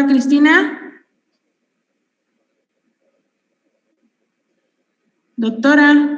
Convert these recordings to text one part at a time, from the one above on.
Cristina. Doctora.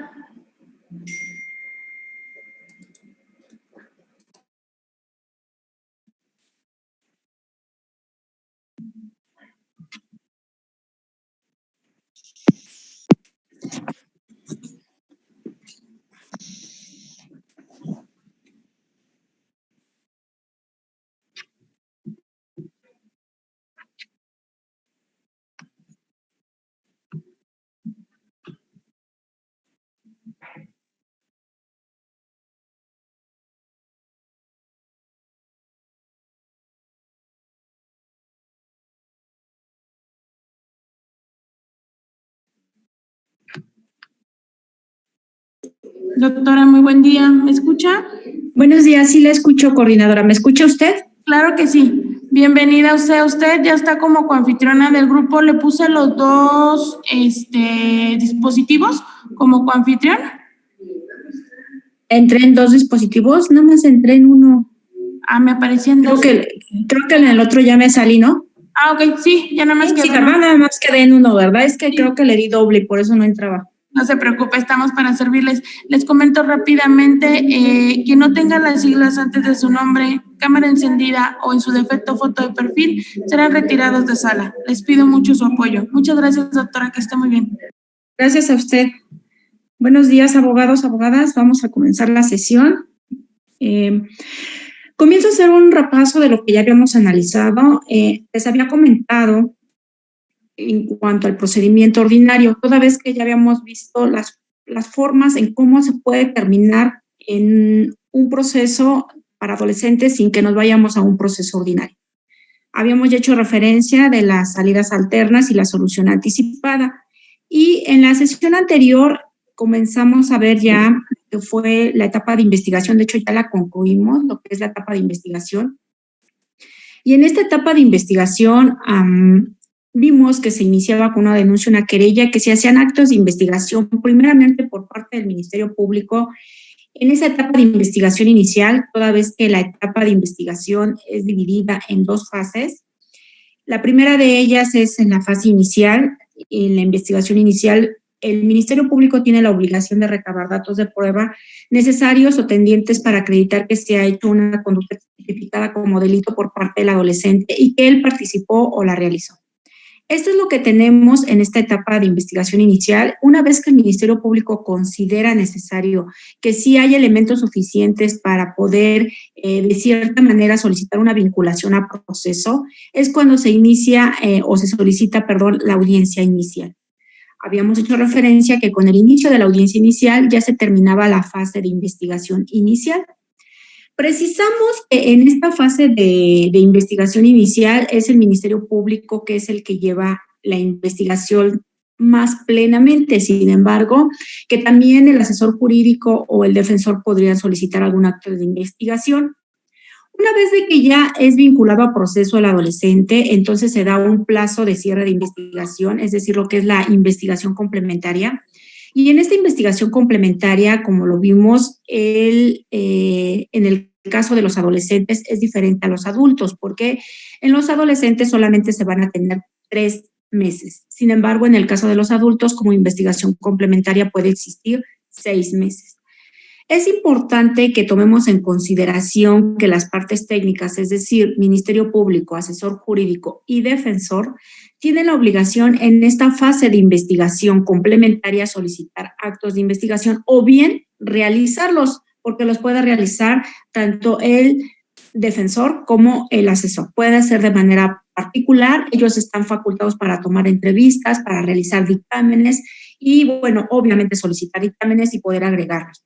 Doctora, muy buen día. ¿Me escucha? Buenos días, sí la escucho, coordinadora. ¿Me escucha usted? Claro que sí. Bienvenida usted. Usted ya está como coanfitriona del grupo. Le puse los dos dispositivos como coanfitrión. Entré en dos dispositivos, nada más entré en uno. Me aparecían dos. Creo que en el otro ya me salí, ¿no? Ok, sí, ya nada más quedé. Sí, nada más quedé en uno, ¿verdad? Es que sí. Creo que le di doble y por eso no entraba. No se preocupe, estamos para servirles. Les comento rápidamente, quien no tenga las siglas antes de su nombre, cámara encendida o en su defecto foto de perfil, serán retirados de sala. Les pido mucho su apoyo. Muchas gracias, doctora, que esté muy bien. Gracias a usted. Buenos días, abogados, abogadas. Vamos a comenzar la sesión. Comienzo a hacer un repaso de lo que ya habíamos analizado. Les había comentado en cuanto al procedimiento ordinario, toda vez que ya habíamos visto las formas en cómo se puede terminar en un proceso para adolescentes sin que nos vayamos a un proceso ordinario. Habíamos hecho referencia de las salidas alternas y la solución anticipada. Y en la sesión anterior comenzamos a ver ya que fue la etapa de investigación, de hecho ya la concluimos, lo que es la etapa de investigación. Y en esta etapa de investigación vimos que se iniciaba con una denuncia, una querella, que se hacían actos de investigación primeramente por parte del Ministerio Público. En esa etapa de investigación inicial, toda vez que la etapa de investigación es dividida en dos fases, la primera de ellas es en la fase inicial. En la investigación inicial, el Ministerio Público tiene la obligación de recabar datos de prueba necesarios o tendientes para acreditar que se ha hecho una conducta tipificada como delito por parte del adolescente y que él participó o la realizó. Esto es lo que tenemos en esta etapa de investigación inicial. Una vez que el Ministerio Público considera necesario que sí hay elementos suficientes para poder, de cierta manera, solicitar una vinculación a proceso, es cuando se inicia o se solicita, la audiencia inicial. Habíamos hecho referencia que con el inicio de la audiencia inicial ya se terminaba la fase de investigación inicial. Precisamos que en esta fase de investigación inicial es el Ministerio Público que es el que lleva la investigación más plenamente. Sin embargo, que también el asesor jurídico o el defensor podrían solicitar algún acto de investigación. Una vez de que ya es vinculado a proceso el adolescente, entonces se da un plazo de cierre de investigación, es decir, lo que es la investigación complementaria. Y en esta investigación complementaria, como lo vimos, en el caso de los adolescentes es diferente a los adultos, porque en los adolescentes solamente se van a tener 3 meses. Sin embargo, en el caso de los adultos, como investigación complementaria puede existir 6 meses. Es importante que tomemos en consideración que las partes técnicas, es decir, Ministerio Público, asesor jurídico y defensor, tienen la obligación en esta fase de investigación complementaria solicitar actos de investigación o bien realizarlos, porque los puede realizar tanto el defensor como el asesor. Puede hacer de manera particular, ellos están facultados para tomar entrevistas, para realizar dictámenes y, bueno, obviamente solicitar dictámenes y poder agregarlos.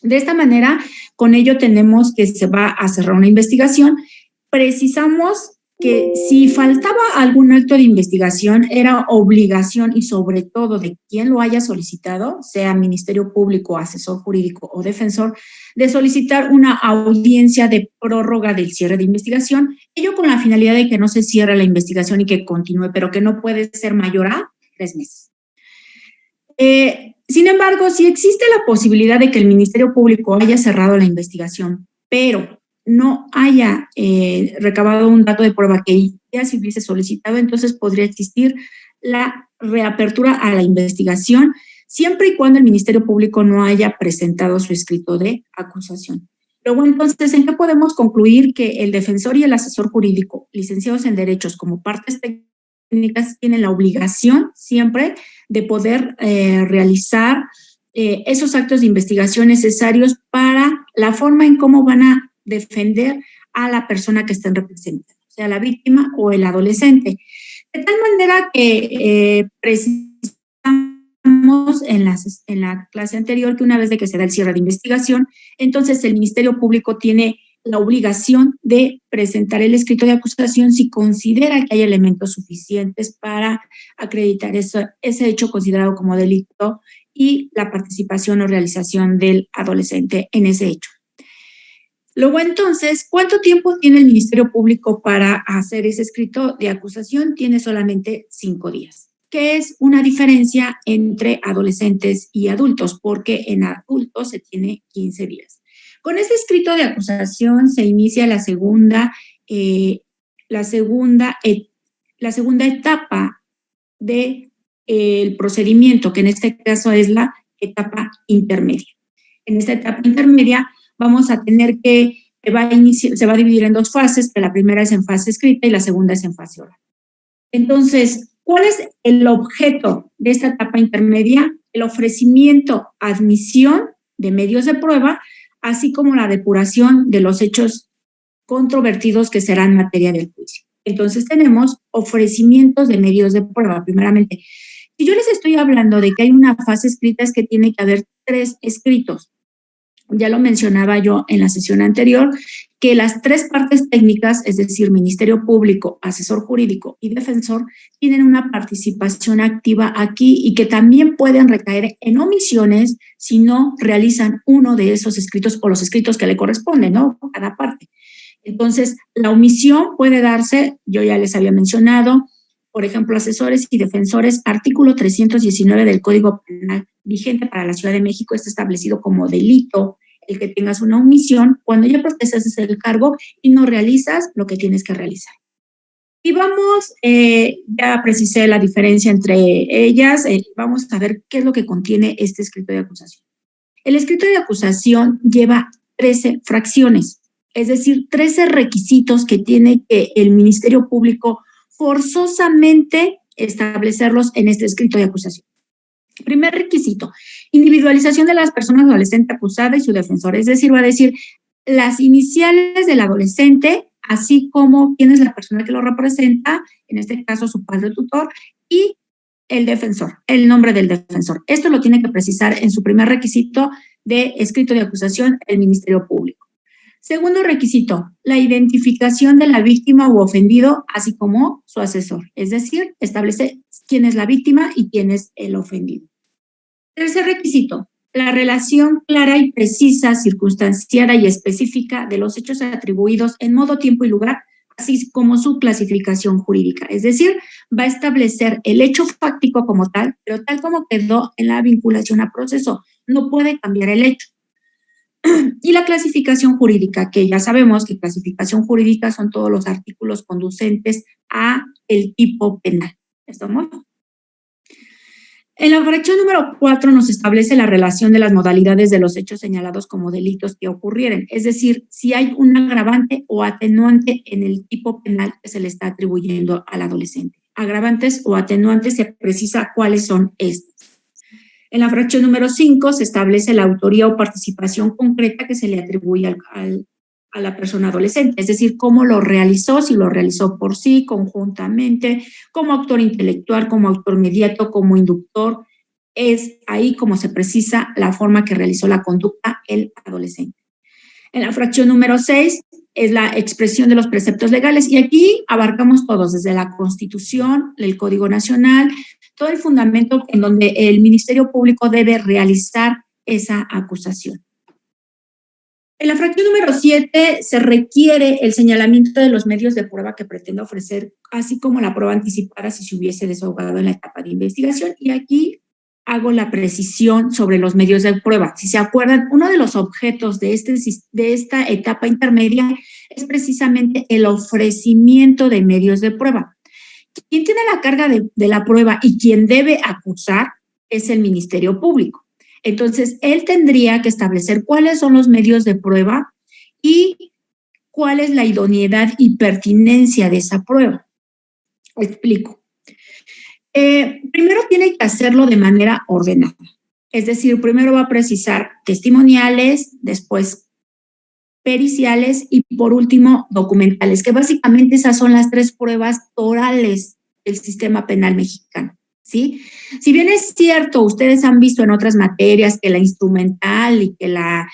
De esta manera, con ello tenemos que se va a cerrar una investigación. Precisamos que si faltaba algún acto de investigación, era obligación y sobre todo de quien lo haya solicitado, sea Ministerio Público, asesor jurídico o defensor, de solicitar una audiencia de prórroga del cierre de investigación, ello con la finalidad de que no se cierre la investigación y que continúe, pero que no puede ser mayor a 3 meses. Sin embargo, si existe la posibilidad de que el Ministerio Público haya cerrado la investigación, pero no haya recabado un dato de prueba que ya se hubiese solicitado, entonces podría existir la reapertura a la investigación, siempre y cuando el Ministerio Público no haya presentado su escrito de acusación. Luego, entonces, ¿en qué podemos concluir? Que el defensor y el asesor jurídico, licenciados en derechos como partes técnicas, tienen la obligación siempre de poder realizar esos actos de investigación necesarios para la forma en cómo van a defender a la persona que estén representando, sea la víctima o el adolescente. De tal manera que precisamos en la clase anterior que una vez de que se da el cierre de investigación, entonces el Ministerio Público tiene la obligación de presentar el escrito de acusación si considera que hay elementos suficientes para acreditar ese hecho considerado como delito y la participación o realización del adolescente en ese hecho. Luego, entonces, ¿cuánto tiempo tiene el Ministerio Público para hacer ese escrito de acusación? Tiene solamente 5 días, que es una diferencia entre adolescentes y adultos, porque en adultos se tiene 15 días. Con este escrito de acusación se inicia la segunda etapa del procedimiento, que en este caso es la etapa intermedia. En esta etapa intermedia vamos a tener que se va a dividir en 2 fases, que la primera es en fase escrita y la segunda es en fase oral. Entonces, ¿cuál es el objeto de esta etapa intermedia? El ofrecimiento, admisión de medios de prueba, así como la depuración de los hechos controvertidos que serán materia del juicio. Entonces, tenemos ofrecimientos de medios de prueba, primeramente. Si yo les estoy hablando de que hay una fase escrita, es que tiene que haber 3 escritos. Ya lo mencionaba yo en la sesión anterior, que las 3 partes técnicas, es decir, Ministerio Público, asesor jurídico y defensor, tienen una participación activa aquí y que también pueden recaer en omisiones si no realizan uno de esos escritos o los escritos que le corresponden, ¿no? A cada parte. Entonces, la omisión puede darse, yo ya les había mencionado, por ejemplo, asesores y defensores, artículo 319 del Código Penal vigente para la Ciudad de México, está establecido como delito el que tengas una omisión cuando ya procesas el cargo y no realizas lo que tienes que realizar. Y vamos, ya precisé la diferencia entre ellas, vamos a ver qué es lo que contiene este escrito de acusación. El escrito de acusación lleva 13 fracciones, es decir, 13 requisitos que tiene que el Ministerio Público forzosamente establecerlos en este escrito de acusación. Primer requisito, individualización de las personas adolescente acusada y su defensor, es decir, va a decir las iniciales del adolescente, así como quién es la persona que lo representa, en este caso su padre tutor, y el defensor, el nombre del defensor. Esto lo tiene que precisar en su primer requisito de escrito de acusación el Ministerio Público. Segundo requisito, la identificación de la víctima u ofendido, así como su asesor, es decir, establece quién es la víctima y quién es el ofendido. Tercer requisito, la relación clara y precisa, circunstanciada y específica de los hechos atribuidos en modo, tiempo y lugar, así como su clasificación jurídica. Es decir, va a establecer el hecho fáctico como tal, pero tal como quedó en la vinculación a proceso, no puede cambiar el hecho. Y la clasificación jurídica, que ya sabemos que clasificación jurídica son todos los artículos conducentes a el tipo penal. ¿Estamos? En la fracción número 4 nos establece la relación de las modalidades de los hechos señalados como delitos que ocurrieren, es decir, si hay un agravante o atenuante en el tipo penal que se le está atribuyendo al adolescente. Agravantes o atenuantes, se precisa cuáles son estos. En la fracción número 5 se establece la autoría o participación concreta que se le atribuye a la persona adolescente, es decir, cómo lo realizó, si lo realizó por sí, conjuntamente, como autor intelectual, como autor mediato, como inductor. Es ahí como se precisa la forma que realizó la conducta el adolescente. En la fracción número 6 es la expresión de los preceptos legales y aquí abarcamos todos, desde la Constitución, el Código Nacional, todo el fundamento en donde el Ministerio Público debe realizar esa acusación. En la fracción número 7 se requiere el señalamiento de los medios de prueba que pretende ofrecer, así como la prueba anticipada si se hubiese desahogado en la etapa de investigación. Y aquí hago la precisión sobre los medios de prueba. Si se acuerdan, uno de los objetos de esta etapa intermedia es precisamente el ofrecimiento de medios de prueba. Quien tiene la carga de la prueba y quien debe acusar es el Ministerio Público. Entonces, él tendría que establecer cuáles son los medios de prueba y cuál es la idoneidad y pertinencia de esa prueba. Explico. Primero tiene que hacerlo de manera ordenada. Es decir, primero va a precisar testimoniales, después periciales y por último documentales, que básicamente esas son las 3 pruebas torales del sistema penal mexicano, ¿sí? Si bien es cierto, ustedes han visto en otras materias que la instrumental y que la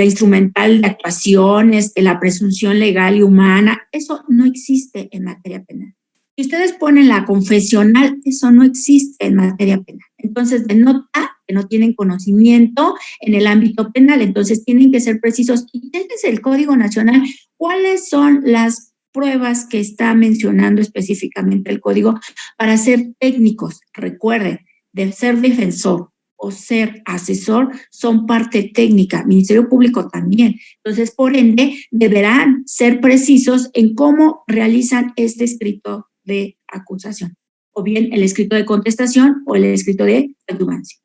instrumental de actuaciones, que la presunción legal y humana, eso no existe en materia penal. Si ustedes ponen la confesional, eso no existe en materia penal. Entonces, denota que no tienen conocimiento en el ámbito penal. Entonces, tienen que ser precisos. Y déjense el Código Nacional, ¿cuáles son las pruebas que está mencionando específicamente el Código para ser técnicos? Recuerden, de ser defensor o ser asesor son parte técnica, Ministerio Público también. Entonces, por ende, deberán ser precisos en cómo realizan este escrito de acusación, o bien el escrito de contestación o el escrito de adjuvancia.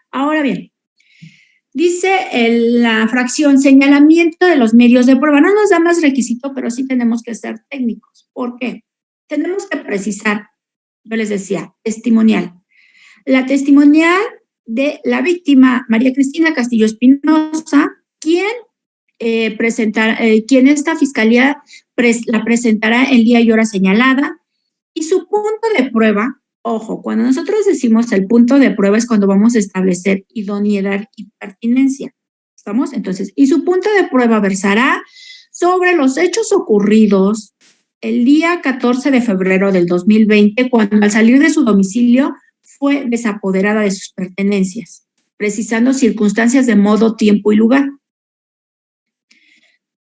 Ahora bien, dice la fracción señalamiento de los medios de prueba. No nos da más requisito, pero sí tenemos que ser técnicos. ¿Por qué? Tenemos que precisar, yo les decía, testimonial. La testimonial de la víctima María Cristina Castillo Espinosa, quien esta fiscalía la presentará el día y hora señalada, y su punto de prueba, ojo, cuando nosotros decimos el punto de prueba es cuando vamos a establecer idoneidad y pertinencia, ¿estamos? Entonces, y su punto de prueba versará sobre los hechos ocurridos el día 14 de febrero del 2020, cuando al salir de su domicilio fue desapoderada de sus pertenencias, precisando circunstancias de modo, tiempo y lugar.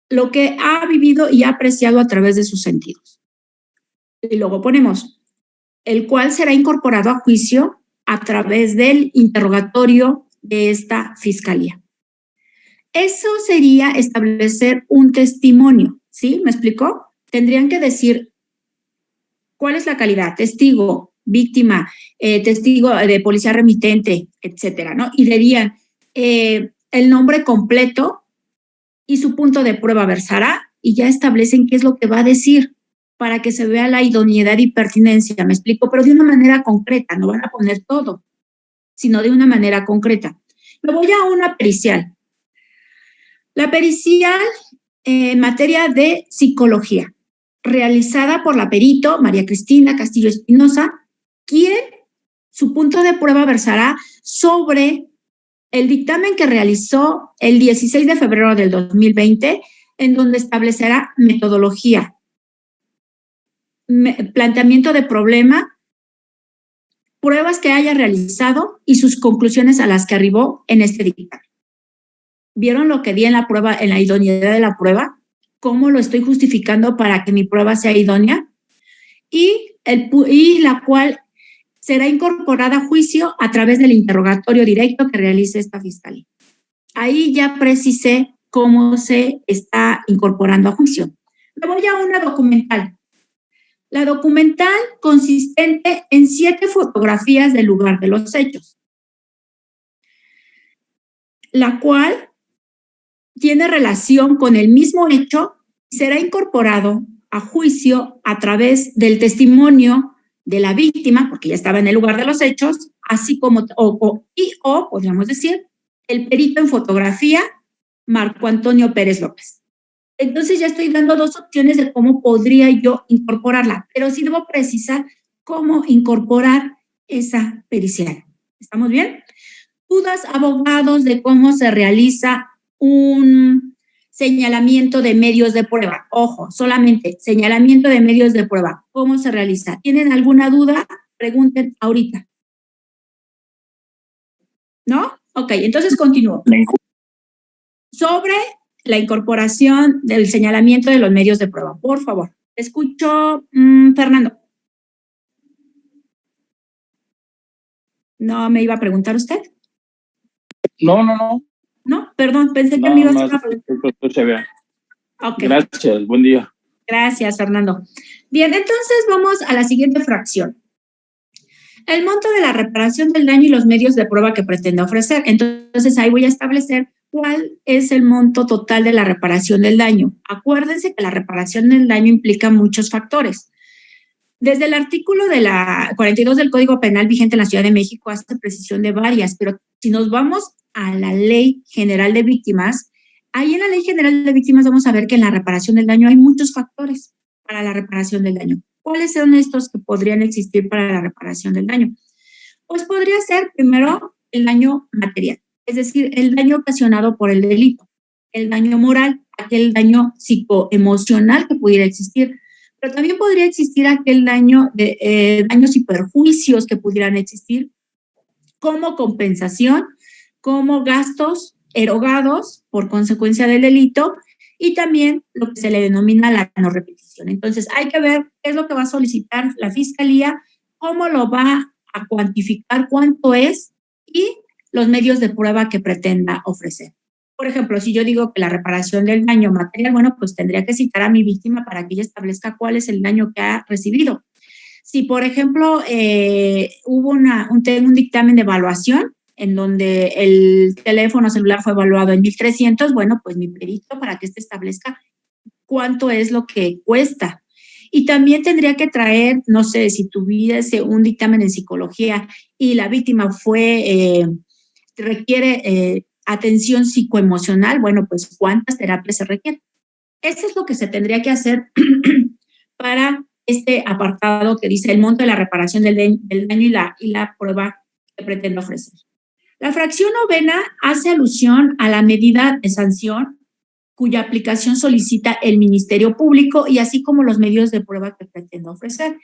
Lo que ha vivido y ha apreciado a través de sus sentidos. Y luego ponemos, el cual será incorporado a juicio a través del interrogatorio de esta fiscalía. Eso sería establecer un testimonio, ¿sí? ¿Me explicó? Tendrían que decir cuál es la calidad, testigo, víctima, testigo de policía remitente, etcétera, ¿no? Y dirían el nombre completo y su punto de prueba versará y ya establecen qué es lo que va a decir para que se vea la idoneidad y pertinencia, me explico, pero de una manera concreta, no van a poner todo, sino de una manera concreta. Me voy a una pericial. La pericial en materia de psicología, realizada por la perito María Cristina Castillo Espinosa, quien su punto de prueba versará sobre el dictamen que realizó el 16 de febrero del 2020, en donde establecerá metodología, planteamiento de problema, pruebas que haya realizado y sus conclusiones a las que arribó en este dictamen. ¿Vieron lo que di en la prueba, en la idoneidad de la prueba? ¿Cómo lo estoy justificando para que mi prueba sea idónea? Y la cual será incorporada a juicio a través del interrogatorio directo que realice esta fiscalía. Ahí ya precisé cómo se está incorporando a juicio. Me voy a una documental. La documental consistente en 7 fotografías del lugar de los hechos, la cual tiene relación con el mismo hecho y será incorporado a juicio a través del testimonio de la víctima, porque ya estaba en el lugar de los hechos, así como, podríamos decir, el perito en fotografía, Marco Antonio Pérez López. Entonces ya estoy dando 2 opciones de cómo podría yo incorporarla, pero sí debo precisar cómo incorporar esa pericial. ¿Estamos bien? Dudas, abogados, de cómo se realiza un señalamiento de medios de prueba. Ojo, solamente señalamiento de medios de prueba. ¿Cómo se realiza? ¿Tienen alguna duda? Pregunten ahorita. ¿No? Ok, entonces continúo. Sobre la incorporación del señalamiento de los medios de prueba. Por favor, te escucho, Fernando. ¿No me iba a preguntar usted? No, no, no. No, perdón, pensé que Nada me ibas más a preguntar. que esto se vea. Ok. Gracias, buen día. Gracias, Fernando. Bien, entonces vamos a la siguiente fracción. El monto de la reparación del daño y los medios de prueba que pretende ofrecer. Entonces, ahí voy a establecer cuál es el monto total de la reparación del daño. Acuérdense que la reparación del daño implica muchos factores. Desde el artículo de la 42 del Código Penal vigente en la Ciudad de México hace precisión de varias, pero si nos vamos a la Ley General de Víctimas, ahí en la Ley General de Víctimas vamos a ver que en la reparación del daño hay muchos factores para la reparación del daño. ¿Cuáles son estos que podrían existir para la reparación del daño? Pues podría ser primero el daño material, es decir, el daño ocasionado por el delito, el daño moral, aquel daño psicoemocional que pudiera existir, pero también podría existir aquel daño de daños y perjuicios que pudieran existir como compensación, como gastos erogados por consecuencia del delito y también lo que se le denomina la no repetición. Entonces, hay que ver qué es lo que va a solicitar la Fiscalía, cómo lo va a cuantificar, cuánto es y los medios de prueba que pretenda ofrecer. Por ejemplo, si yo digo que la reparación del daño material, bueno, pues tendría que citar a mi víctima para que ella establezca cuál es el daño que ha recibido. Si, por ejemplo, hubo un dictamen de evaluación en donde el teléfono celular fue evaluado en 1,300, bueno, pues mi perito para que establezca cuánto es lo que cuesta. Y también tendría que traer, no sé, si tuviese un dictamen en psicología y la víctima requiere atención psicoemocional, bueno, pues cuántas terapias se requieren. Eso es lo que se tendría que hacer para este apartado que dice el monto de la reparación del daño y la prueba que pretende ofrecer. La fracción novena hace alusión a la medida de sanción cuya aplicación solicita el Ministerio Público y así como los medios de prueba que pretende ofrecer.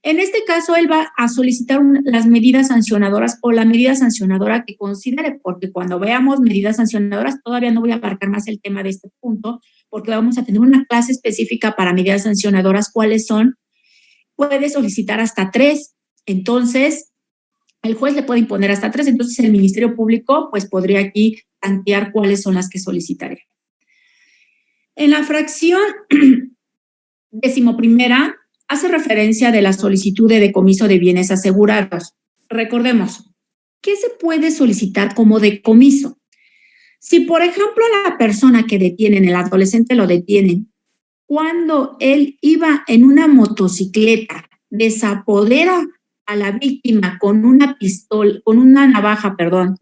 En este caso, él va a solicitar las medidas sancionadoras o la medida sancionadora que considere, porque cuando veamos medidas sancionadoras, todavía no voy a abarcar más el tema de este punto, porque vamos a tener una clase específica para medidas sancionadoras, cuáles son. Puede solicitar hasta 3, entonces el juez le puede imponer hasta 3, entonces el Ministerio Público pues podría aquí plantear cuáles son las que solicitaré. En la fracción 11ª hace referencia de la solicitud de decomiso de bienes asegurados. Recordemos, ¿qué se puede solicitar como decomiso? Si, por ejemplo, la persona que detienen, el adolescente lo detienen, cuando él iba en una motocicleta, desapodera a la víctima con una pistola, con una navaja,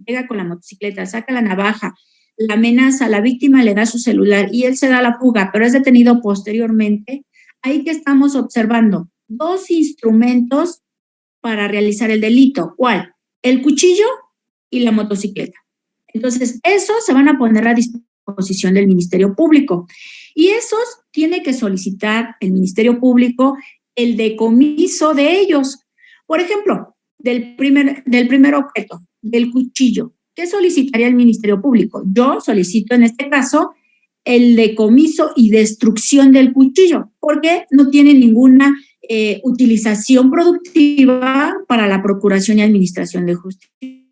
llega con la motocicleta, saca la navaja, la amenaza, la víctima le da su celular y él se da la fuga, pero es detenido posteriormente, ahí que estamos observando 2 instrumentos para realizar el delito. ¿Cuál? El cuchillo y la motocicleta. Entonces, esos se van a poner a disposición del Ministerio Público y esos tiene que solicitar el Ministerio Público el decomiso de ellos. Por ejemplo, del primer objeto, del cuchillo, ¿qué solicitaría el Ministerio Público? Yo solicito en este caso el decomiso y destrucción del cuchillo, porque no tiene ninguna utilización productiva para la procuración y administración de justicia.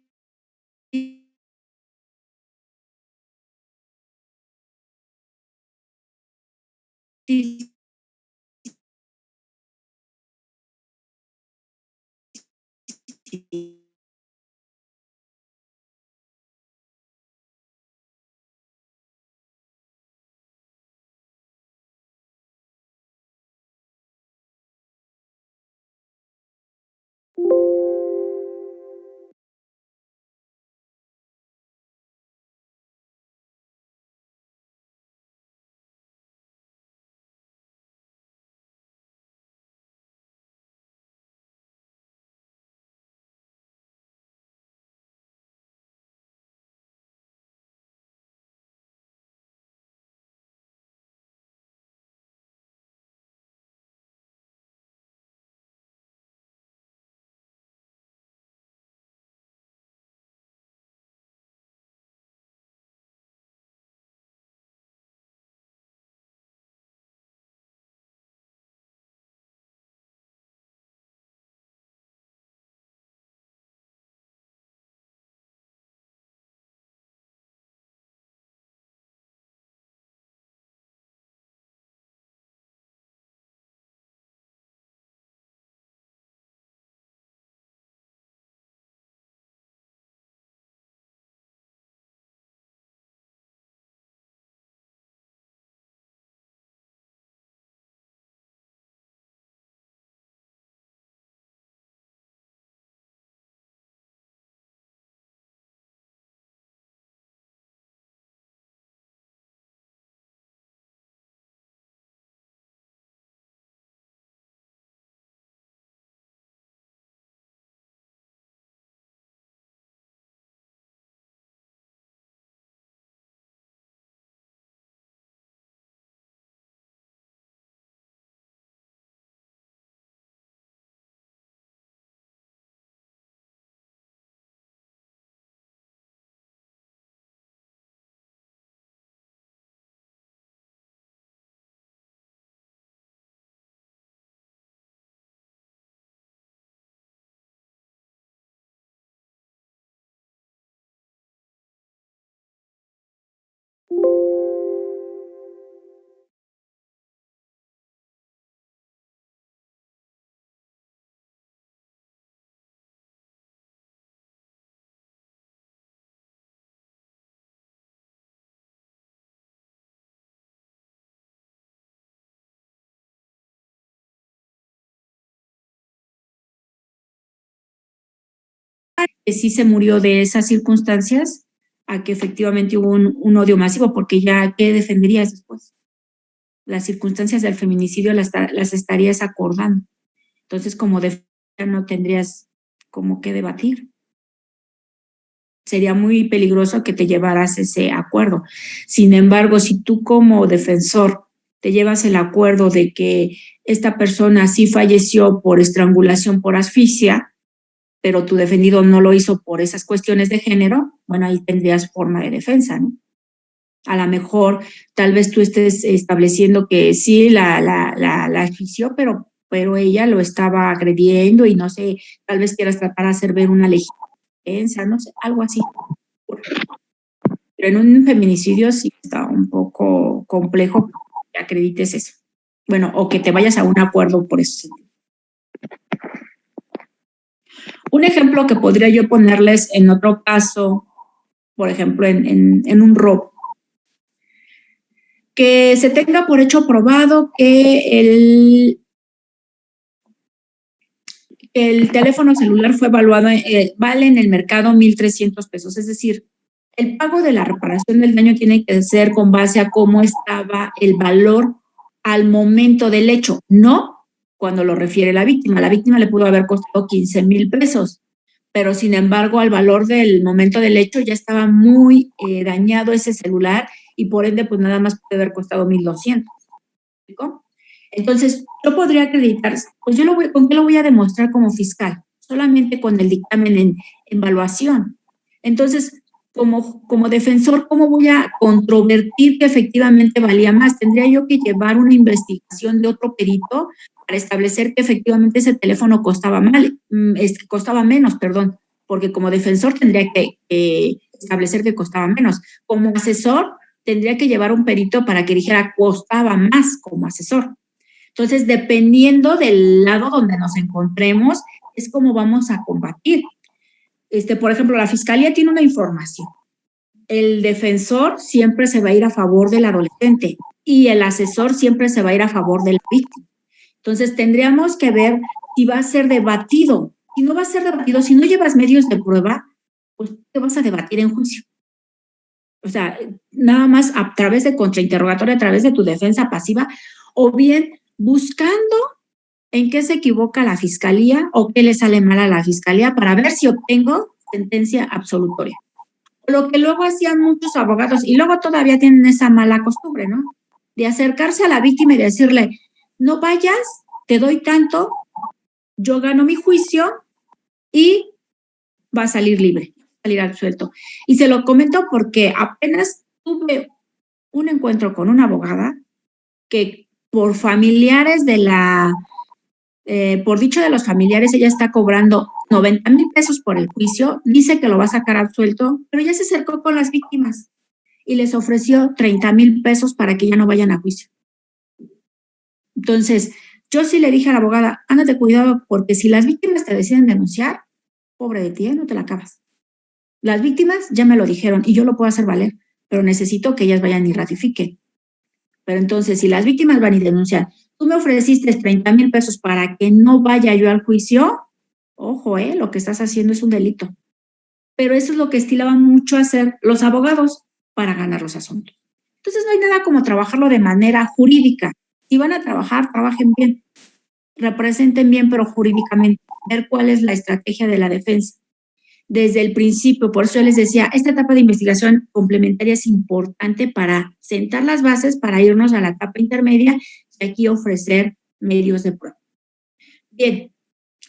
que sí se murió de esas circunstancias a que efectivamente hubo un odio masivo, porque ya, ¿qué defenderías después? Las circunstancias del feminicidio las estarías acordando. Entonces, como defensa no tendrías como que debatir. Sería muy peligroso que te llevaras ese acuerdo. Sin embargo, si tú como defensor te llevas el acuerdo de que esta persona sí falleció por estrangulación por asfixia, pero tu defendido no lo hizo por esas cuestiones de género, bueno, ahí tendrías forma de defensa, ¿no? A lo mejor, tal vez tú estés estableciendo que sí la asfixió, pero ella lo estaba agrediendo y no sé, tal vez quieras tratar de hacer ver una legítima defensa, no sé, algo así. Pero en un feminicidio sí está un poco complejo que acredites eso. Bueno, o que te vayas a un acuerdo por eso. Un ejemplo que podría yo ponerles en otro caso, por ejemplo, en un robo. Que se tenga por hecho probado que el teléfono celular fue evaluado, vale en el mercado 1,300 pesos. Es decir, el pago de la reparación del daño tiene que ser con base a cómo estaba el valor al momento del hecho, no cuando lo refiere la víctima. La víctima le pudo haber costado 15,000 pesos, pero sin embargo, al valor del momento del hecho ya estaba muy dañado ese celular y por ende, pues nada más puede haber costado 1,200. Entonces, yo podría acreditar, pues ¿con qué lo voy a demostrar como fiscal? Solamente con el dictamen en evaluación. Entonces, como defensor, ¿cómo voy a controvertir que efectivamente valía más? Tendría yo que llevar una investigación de otro perito para establecer que efectivamente ese teléfono costaba menos, porque como defensor tendría que establecer que costaba menos. Como asesor, tendría que llevar un perito para que dijera costaba más como asesor. Entonces, dependiendo del lado donde nos encontremos, es como vamos a combatir. Por ejemplo, la fiscalía tiene una información. El defensor siempre se va a ir a favor del adolescente y el asesor siempre se va a ir a favor de la víctima. Entonces, tendríamos que ver si va a ser debatido. Si no va a ser debatido, si no llevas medios de prueba, pues te vas a debatir en juicio. O sea, nada más a través de contrainterrogatorio, a través de tu defensa pasiva, o bien buscando en qué se equivoca la fiscalía o qué le sale mal a la fiscalía para ver si obtengo sentencia absolutoria. Lo que luego hacían muchos abogados, y luego todavía tienen esa mala costumbre, ¿no? De acercarse a la víctima y decirle, no vayas, te doy tanto, yo gano mi juicio y va a salir libre, va a salir absuelto. Y se lo comento porque apenas tuve un encuentro con una abogada que por familiares por dicho de los familiares, ella está cobrando 90,000 pesos por el juicio, dice que lo va a sacar absuelto, pero ya se acercó con las víctimas y les ofreció 30,000 pesos para que ya no vayan a juicio. Entonces, yo sí le dije a la abogada, ándate cuidado, porque si las víctimas te deciden denunciar, pobre de ti, no te la acabas. Las víctimas ya me lo dijeron y yo lo puedo hacer valer, pero necesito que ellas vayan y ratifiquen. Pero entonces, si las víctimas van y denuncian, tú me ofreciste 30,000 pesos para que no vaya yo al juicio, ojo, lo que estás haciendo es un delito. Pero eso es lo que estilaban mucho hacer los abogados para ganar los asuntos. Entonces, no hay nada como trabajarlo de manera jurídica. Si van a trabajar, trabajen bien, representen bien, pero jurídicamente, ver cuál es la estrategia de la defensa. Desde el principio, por eso yo les decía, esta etapa de investigación complementaria es importante para sentar las bases, para irnos a la etapa intermedia y aquí ofrecer medios de prueba. Bien,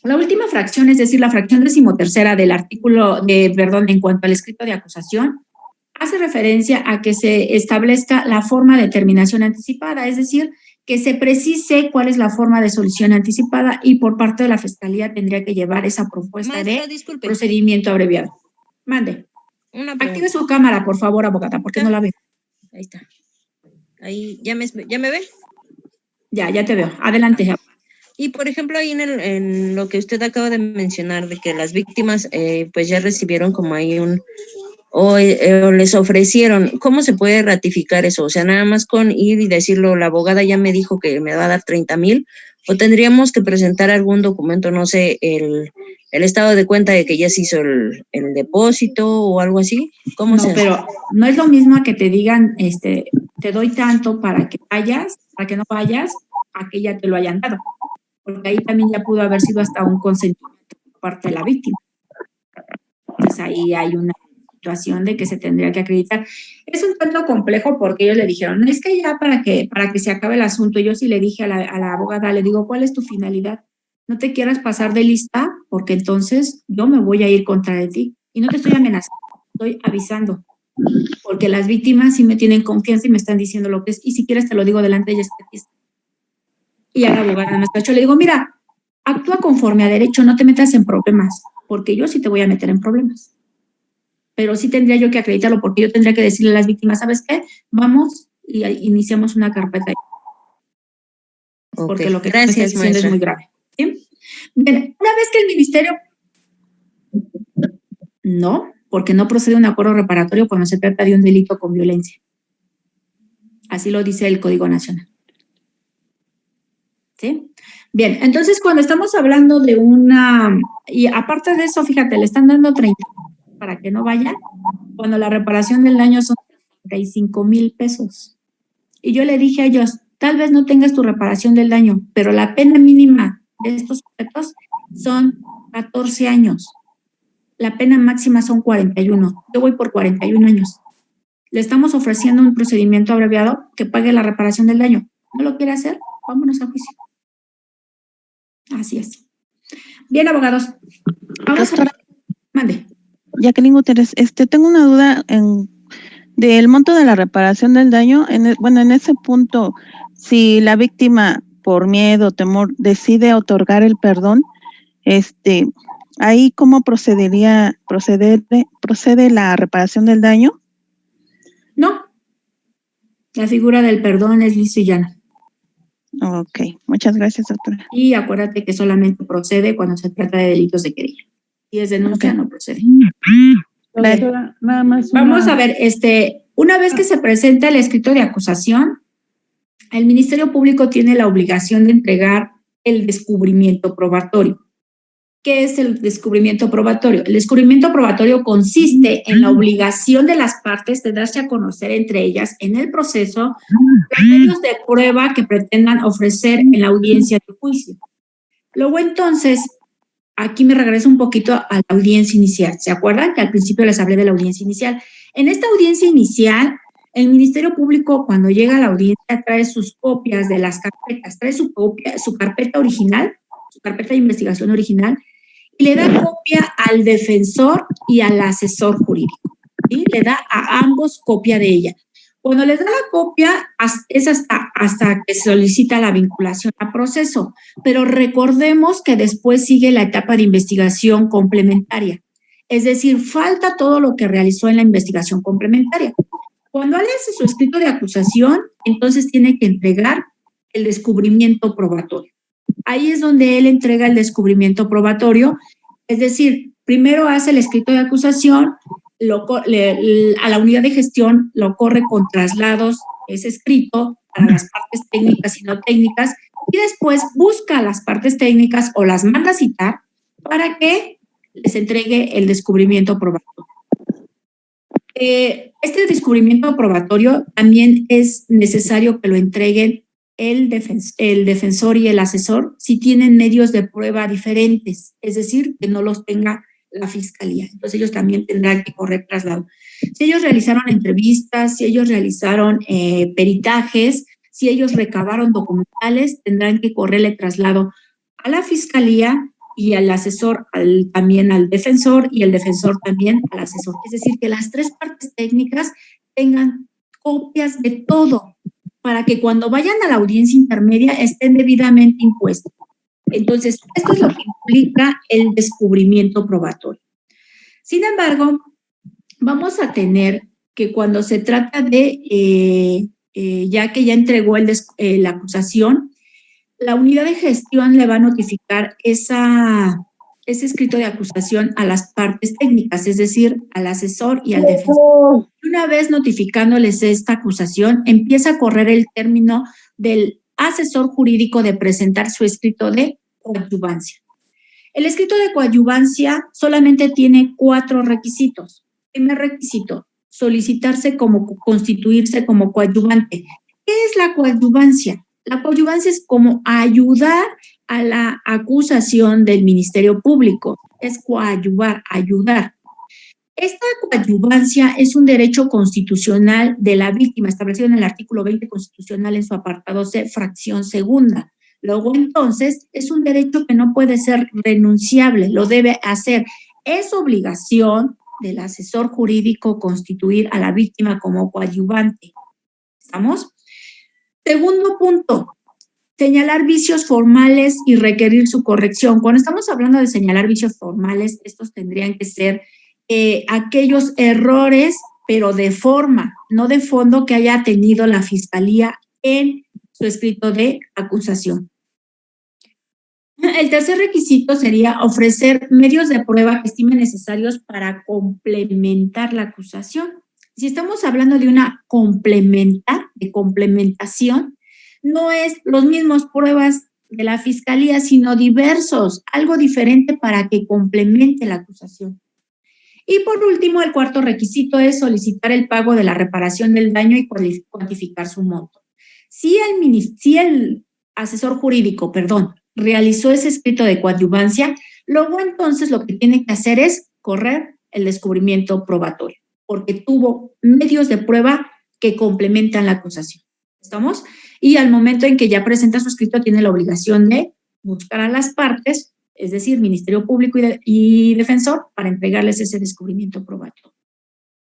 la última fracción, es decir, la fracción 13ª del artículo, en cuanto al escrito de acusación, hace referencia a que se establezca la forma de terminación anticipada, es decir, que se precise cuál es la forma de solución anticipada y por parte de la Fiscalía tendría que llevar esa propuesta de procedimiento abreviado. Mande. Active su cámara, por favor, abogada, porque no la veo. Ahí está. Ahí, ¿ya me ve? Ya te veo. Adelante. Y, por ejemplo, ahí en lo que usted acaba de mencionar, de que las víctimas pues ya recibieron como ahí o les ofrecieron, ¿cómo se puede ratificar eso? O sea, nada más con ir y decirlo, la abogada ya me dijo que me va a dar 30,000, o tendríamos que presentar algún documento, no sé, el estado de cuenta de que ya se hizo el depósito o algo así. ¿Cómo No, se hace? pero no es lo mismo a que te digan, te doy tanto para que vayas, para que no vayas, a que ya te lo hayan dado. Porque ahí también ya pudo haber sido hasta un consentimiento por parte de la víctima. Entonces ahí hay una situación de que se tendría que acreditar. Es un tanto complejo porque ellos le dijeron, no, es que ya para que se acabe el asunto, yo sí le dije a la abogada, le digo, ¿cuál es tu finalidad? No te quieras pasar de lista porque entonces yo me voy a ir contra de ti. Y no te estoy amenazando, estoy avisando. Porque las víctimas sí me tienen confianza y me están diciendo lo que es. Y si quieres te lo digo delante de ellas. Y a la abogada me le digo, mira, actúa conforme a derecho, no te metas en problemas, porque yo sí te voy a meter en problemas. Pero sí tendría yo que acreditarlo, porque yo tendría que decirle a las víctimas, ¿sabes qué? Vamos y iniciamos una carpeta. Porque lo que me estás diciendo es muy grave. ¿Sí? Bien, una vez que el ministerio... No, porque no procede un acuerdo reparatorio cuando se trata de un delito con violencia. Así lo dice el Código Nacional. ¿Sí? Bien, entonces cuando estamos hablando de una... Y aparte de eso, fíjate, le están dando 30 para que no vaya, cuando la reparación del daño son 35,000 pesos. Y yo le dije a ellos, tal vez no tengas tu reparación del daño, pero la pena mínima de estos sujetos son 14 años. La pena máxima son 41. Yo voy por 41 años. Le estamos ofreciendo un procedimiento abreviado que pague la reparación del daño. ¿No lo quiere hacer? Vámonos a juicio. Así es. Bien, abogados. Vamos a... Mande. Jacqueline Gutiérrez, tengo una duda del monto de la reparación del daño. En ese punto, si la víctima, por miedo o temor, decide otorgar el perdón, ahí ¿cómo procede la reparación del daño? No. La figura del perdón es lisa y llana. Ok, muchas gracias, doctora. Y acuérdate que solamente procede cuando se trata de delitos de querella. Si es denuncia, no procede. Doctora, nada más Vamos a ver, una vez que se presenta el escrito de acusación, el Ministerio Público tiene la obligación de entregar el descubrimiento probatorio. ¿Qué es el descubrimiento probatorio? El descubrimiento probatorio consiste en la obligación de las partes de darse a conocer entre ellas en el proceso los medios de prueba que pretendan ofrecer en la audiencia de juicio. Luego, entonces, aquí me regreso un poquito a la audiencia inicial. ¿Se acuerdan que al principio les hablé de la audiencia inicial? En esta audiencia inicial, el Ministerio Público, cuando llega a la audiencia, trae sus copias de las carpetas, trae su carpeta original, su carpeta de investigación original, y le da copia al defensor y al asesor jurídico. ¿Sí? Le da a ambos copia de ella. Cuando les da la copia, es hasta que se solicita la vinculación a proceso. Pero recordemos que después sigue la etapa de investigación complementaria. Es decir, falta todo lo que realizó en la investigación complementaria. Cuando él hace su escrito de acusación, entonces tiene que entregar el descubrimiento probatorio. Ahí es donde él entrega el descubrimiento probatorio, es decir, primero hace el escrito de acusación, a la unidad de gestión lo corre con traslados, ese escrito para las partes técnicas y no técnicas, y después busca a las partes técnicas o las manda a citar para que les entregue el descubrimiento probatorio. Este descubrimiento probatorio también es necesario que lo entreguen el defensor y el asesor si tienen medios de prueba diferentes, es decir, que no los tenga la fiscalía. Entonces ellos también tendrán que correr traslado. Si ellos realizaron entrevistas, si ellos realizaron peritajes, si ellos recabaron documentales, tendrán que correrle traslado a la fiscalía y al asesor también al defensor y el defensor también al asesor. Es decir, que las tres partes técnicas tengan copias de todo, para que cuando vayan a la audiencia intermedia estén debidamente impuestos. Entonces, esto es lo que implica el descubrimiento probatorio. Sin embargo, vamos a tener que cuando se trata de, ya que ya entregó la acusación, la unidad de gestión le va a notificar ese escrito de acusación a las partes técnicas, es decir, al asesor y al defensor. Una vez notificándoles esta acusación, empieza a correr el término del asesor jurídico de presentar su escrito de coadyuvancia. El escrito de coadyuvancia solamente tiene 4 requisitos. Primer requisito, constituirse como coadyuvante. ¿Qué es la coadyuvancia? La coadyuvancia es como ayudar a la acusación del Ministerio Público. Es coadyuvar, ayudar. Esta coadyuvancia es un derecho constitucional de la víctima, establecido en el artículo 20 constitucional en su apartado C, fracción segunda. Luego, entonces, es un derecho que no puede ser renunciable, lo debe hacer. Es obligación del asesor jurídico constituir a la víctima como coadyuvante. ¿Estamos? Segundo punto, señalar vicios formales y requerir su corrección. Cuando estamos hablando de señalar vicios formales, estos tendrían que ser aquellos errores, pero de forma, no de fondo, que haya tenido la Fiscalía en su escrito de acusación. El tercer requisito sería ofrecer medios de prueba que estimen necesarios para complementar la acusación. Si estamos hablando de una complementación, no es los mismos pruebas de la Fiscalía, sino diversos, algo diferente para que complemente la acusación. Y por último, el cuarto requisito es solicitar el pago de la reparación del daño y cuantificar su monto. Si el asesor jurídico, realizó ese escrito de coadyuvancia, luego entonces lo que tiene que hacer es correr el descubrimiento probatorio, porque tuvo medios de prueba que complementan la acusación. ¿Estamos? Y al momento en que ya presenta su escrito, tiene la obligación de buscar a las partes, es decir, Ministerio Público y Defensor, para entregarles ese descubrimiento probatorio.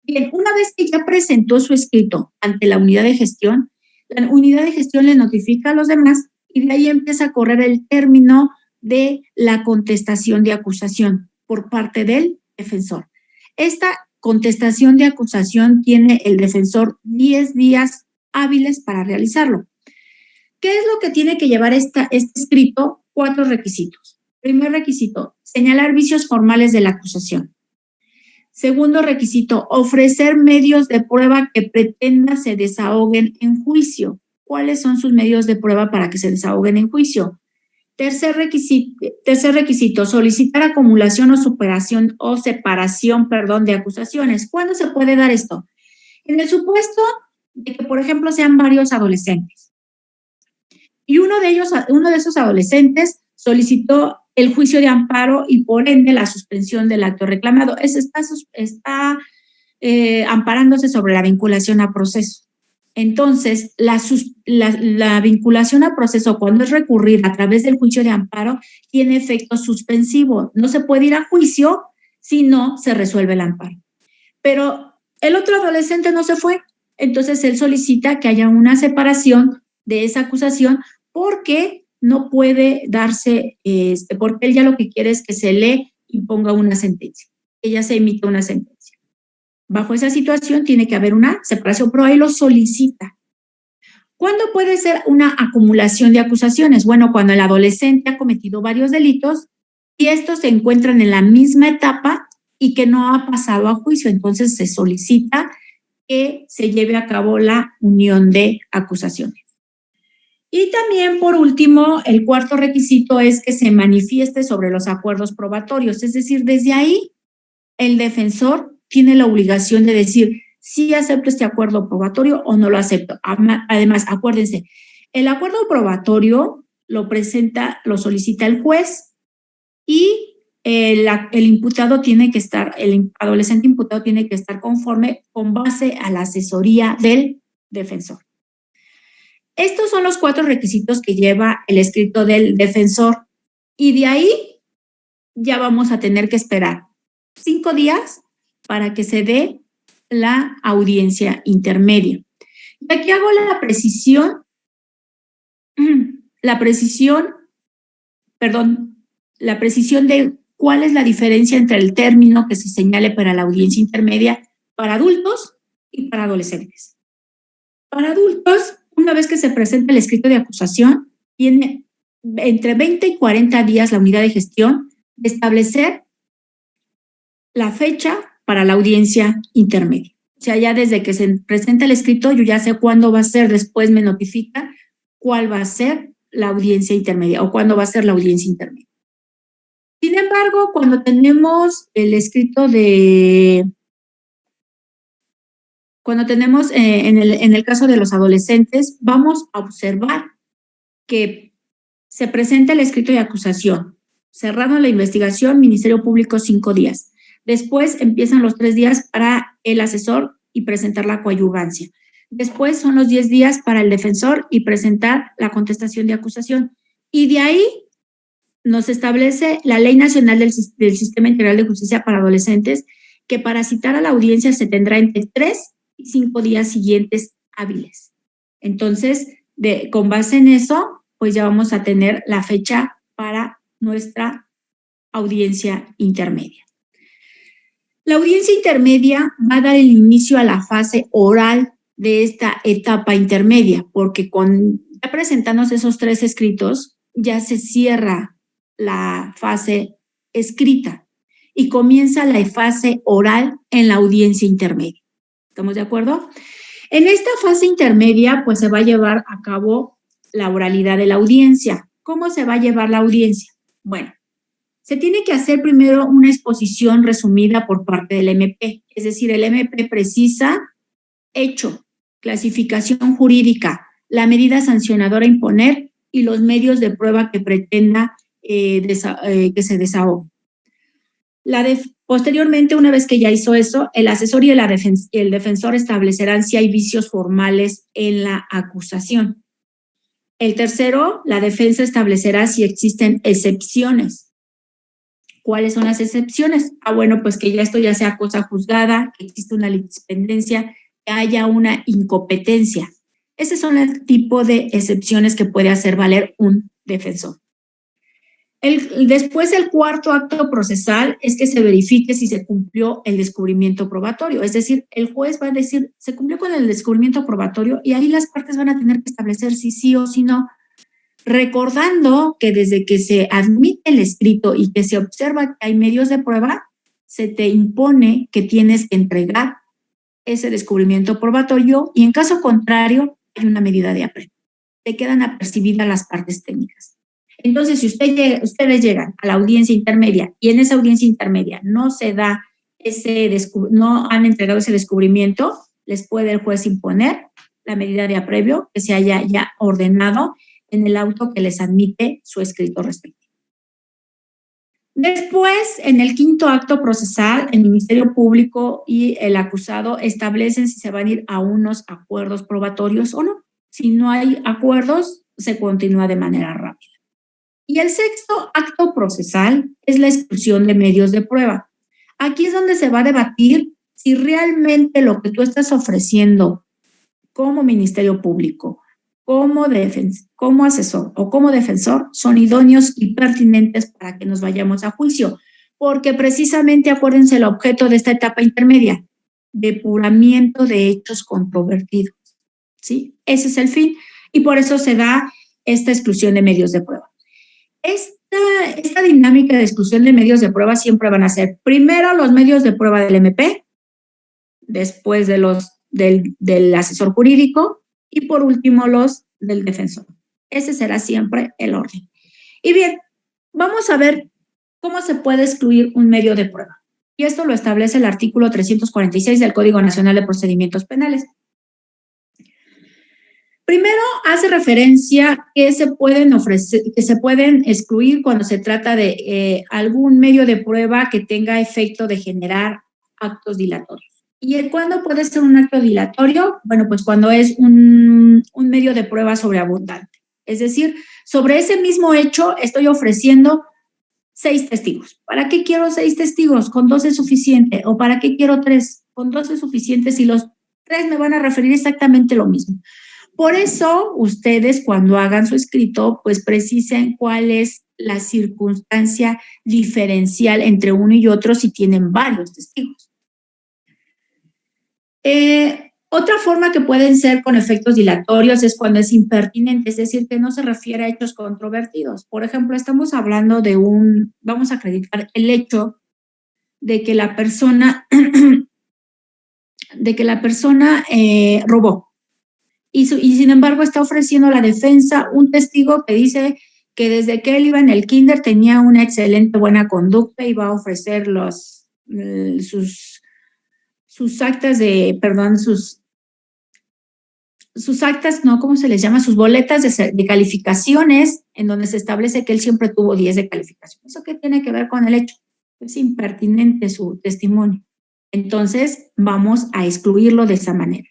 Bien, una vez que ya presentó su escrito ante la unidad de gestión, la unidad de gestión le notifica a los demás y de ahí empieza a correr el término de la contestación de acusación por parte del defensor. Esta contestación de acusación tiene el defensor 10 días hábiles para realizarlo. ¿Qué es lo que tiene que llevar este escrito? 4 requisitos. Primer requisito, señalar vicios formales de la acusación. Segundo requisito, ofrecer medios de prueba que pretenda se desahoguen en juicio. ¿Cuáles son sus medios de prueba para que se desahoguen en juicio? Tercer requisito, solicitar acumulación o separación de acusaciones. ¿Cuándo se puede dar esto? En el supuesto de que, por ejemplo, sean varios adolescentes. Y uno de esos adolescentes solicitó el juicio de amparo y por ende la suspensión del acto reclamado. Está amparándose sobre la vinculación a proceso. Entonces, la vinculación a proceso, cuando es recurrida a través del juicio de amparo, tiene efecto suspensivo. No se puede ir a juicio si no se resuelve el amparo. Pero el otro adolescente no se fue, entonces él solicita que haya una separación de esa acusación porque no puede darse, porque él ya lo que quiere es que se le imponga una sentencia, que ya se emita una sentencia. Bajo esa situación tiene que haber una separación, pero ahí lo solicita. ¿Cuándo puede ser una acumulación de acusaciones? Bueno, cuando el adolescente ha cometido varios delitos y estos se encuentran en la misma etapa y que no ha pasado a juicio, entonces se solicita que se lleve a cabo la unión de acusaciones. Y también, por último, el cuarto requisito es que se manifieste sobre los acuerdos probatorios, es decir, desde ahí el defensor tiene la obligación de decir si acepto este acuerdo probatorio o no lo acepto. Además, acuérdense, el acuerdo probatorio lo solicita el juez y el adolescente imputado tiene que estar conforme con base a la asesoría del defensor. Estos son los 4 requisitos que lleva el escrito del defensor y de ahí ya vamos a tener que esperar 5 días para que se dé la audiencia intermedia. Y aquí hago la precisión de cuál es la diferencia entre el término que se señale para la audiencia intermedia para adultos y para adolescentes. Para adultos, una vez que se presenta el escrito de acusación, tiene entre 20 y 40 días la unidad de gestión de establecer la fecha para la audiencia intermedia. O sea, ya desde que se presenta el escrito, yo ya sé cuándo va a ser, después me notifica cuál va a ser la audiencia intermedia o cuándo va a ser la audiencia intermedia. Sin embargo, cuando tenemos el escrito en el caso de los adolescentes, vamos a observar que se presenta el escrito de acusación, cerrando la investigación, Ministerio Público 5 días. Después empiezan los 3 días para el asesor y presentar la coadyuvancia. Después son los 10 días para el defensor y presentar la contestación de acusación. Y de ahí nos establece la Ley Nacional del Sistema Integral de Justicia para Adolescentes, que para citar a la audiencia se tendrá entre 3 y 5 días siguientes hábiles. Entonces, con base en eso, pues ya vamos a tener la fecha para nuestra audiencia intermedia. La audiencia intermedia va a dar el inicio a la fase oral de esta etapa intermedia, porque ya presentándose esos 3 escritos, ya se cierra la fase escrita y comienza la fase oral en la audiencia intermedia. ¿Estamos de acuerdo? En esta fase intermedia, pues se va a llevar a cabo la oralidad de la audiencia. ¿Cómo se va a llevar la audiencia? Bueno, se tiene que hacer primero una exposición resumida por parte del MP, es decir, el MP precisa hecho, clasificación jurídica, la medida sancionadora a imponer y los medios de prueba que pretenda que se desahogue. Posteriormente, una vez que ya hizo eso, el asesor y el defensor establecerán si hay vicios formales en la acusación. El tercero, la defensa establecerá si existen excepciones. ¿Cuáles son las excepciones? Bueno, pues que ya esto ya sea cosa juzgada, que existe una litipendencia, que haya una incompetencia. Ese son el tipo de excepciones que puede hacer valer un defensor. Después, el cuarto acto procesal es que se verifique si se cumplió el descubrimiento probatorio. Es decir, el juez va a decir, se cumplió con el descubrimiento probatorio y ahí las partes van a tener que establecer si sí o si no, recordando que desde que se admite el escrito y que se observa que hay medios de prueba, se te impone que tienes que entregar ese descubrimiento probatorio y en caso contrario hay una medida de apremio. Te quedan apercibidas las partes técnicas. Entonces, si ustedes llegan a la audiencia intermedia y en esa audiencia intermedia no se da no han entregado ese descubrimiento, les puede el juez imponer la medida de apremio que se haya ya ordenado en el auto que les admite su escrito respectivo. Después, en el quinto acto procesal, el Ministerio Público y el acusado establecen si se van a ir a unos acuerdos probatorios o no. Si no hay acuerdos, se continúa de manera rápida. Y el sexto acto procesal es la exclusión de medios de prueba. Aquí es donde se va a debatir si realmente lo que tú estás ofreciendo como Ministerio Público, como asesor o como defensor son idóneos y pertinentes para que nos vayamos a juicio. Porque precisamente, acuérdense, el objeto de esta etapa intermedia, depuramiento de hechos controvertidos. ¿Sí? Ese es el fin y por eso se da esta exclusión de medios de prueba. Esta dinámica de exclusión de medios de prueba siempre van a ser primero los medios de prueba del MP, después del asesor jurídico y por último los del defensor. Ese será siempre el orden. Y bien, vamos a ver cómo se puede excluir un medio de prueba. Y esto lo establece el artículo 346 del Código Nacional de Procedimientos Penales. Primero, hace referencia que se pueden excluir cuando se trata de algún medio de prueba que tenga efecto de generar actos dilatorios. ¿Y cuándo puede ser un acto dilatorio? Bueno, pues cuando es un medio de prueba sobreabundante. Es decir, sobre ese mismo hecho estoy ofreciendo 6 testigos. ¿Para qué quiero 6 testigos? Con 2 es suficiente. ¿O para qué quiero 3? Con 2 es suficiente si los 3 me van a referir exactamente lo mismo. Por eso, ustedes cuando hagan su escrito, pues precisen cuál es la circunstancia diferencial entre uno y otro si tienen varios testigos. Otra forma que pueden ser con efectos dilatorios es cuando es impertinente, es decir, que no se refiere a hechos controvertidos. Por ejemplo, estamos hablando vamos a acreditar el hecho de que la persona robó. y sin embargo está ofreciendo a la defensa un testigo que dice que desde que él iba en el kinder tenía una excelente buena conducta y va a ofrecer sus actas de, perdón, sus actas, no, ¿cómo se les llama? Sus boletas de calificaciones, en donde se establece que él siempre tuvo 10 de calificación. ¿Eso qué tiene que ver con el hecho? Es impertinente su testimonio. Entonces, vamos a excluirlo de esa manera.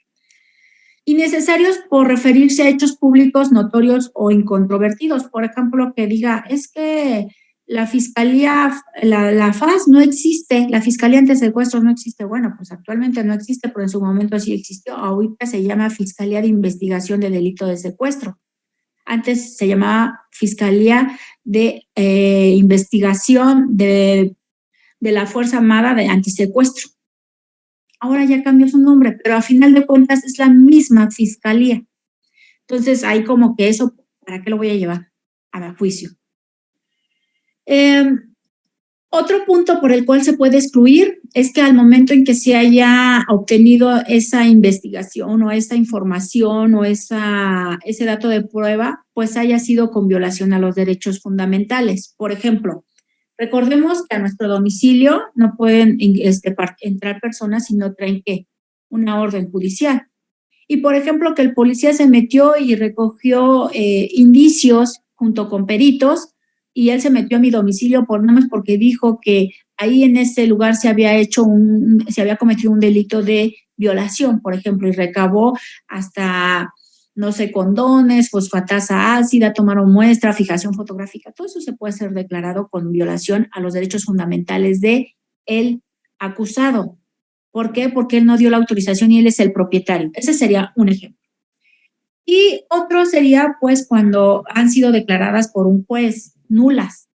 Innecesarios por referirse a hechos públicos notorios o incontrovertidos. Por ejemplo, que diga, es que la fiscalía, la FAS no existe, la Fiscalía Antisecuestros no existe. Bueno, pues actualmente no existe, pero en su momento sí existió. Ahorita se llama Fiscalía de Investigación de Delito de Secuestro. Antes se llamaba Fiscalía de Investigación de la Fuerza Armada de Antisecuestro. Ahora ya cambió su nombre, pero a final de cuentas es la misma fiscalía. Entonces, hay como que eso, ¿para qué lo voy a llevar a juicio? Otro punto por el cual se puede excluir es que al momento en que se haya obtenido esa investigación o esa información o ese dato de prueba, pues haya sido con violación a los derechos fundamentales. Por ejemplo, recordemos que a nuestro domicilio no pueden entrar personas si no traen, ¿qué? Una orden judicial. Y, por ejemplo, que el policía se metió y recogió indicios junto con peritos, y él se metió a mi domicilio nada más porque dijo que ahí en ese lugar se había cometido un delito de violación, por ejemplo, y recabó hasta, no sé, condones, fosfatasa ácida, tomaron muestra, fijación fotográfica. Todo eso se puede ser declarado con violación a los derechos fundamentales de el acusado. ¿Por qué? Porque él no dio la autorización y él es el propietario. Ese sería un ejemplo. Y otro sería, pues, cuando han sido declaradas por un juez nulas.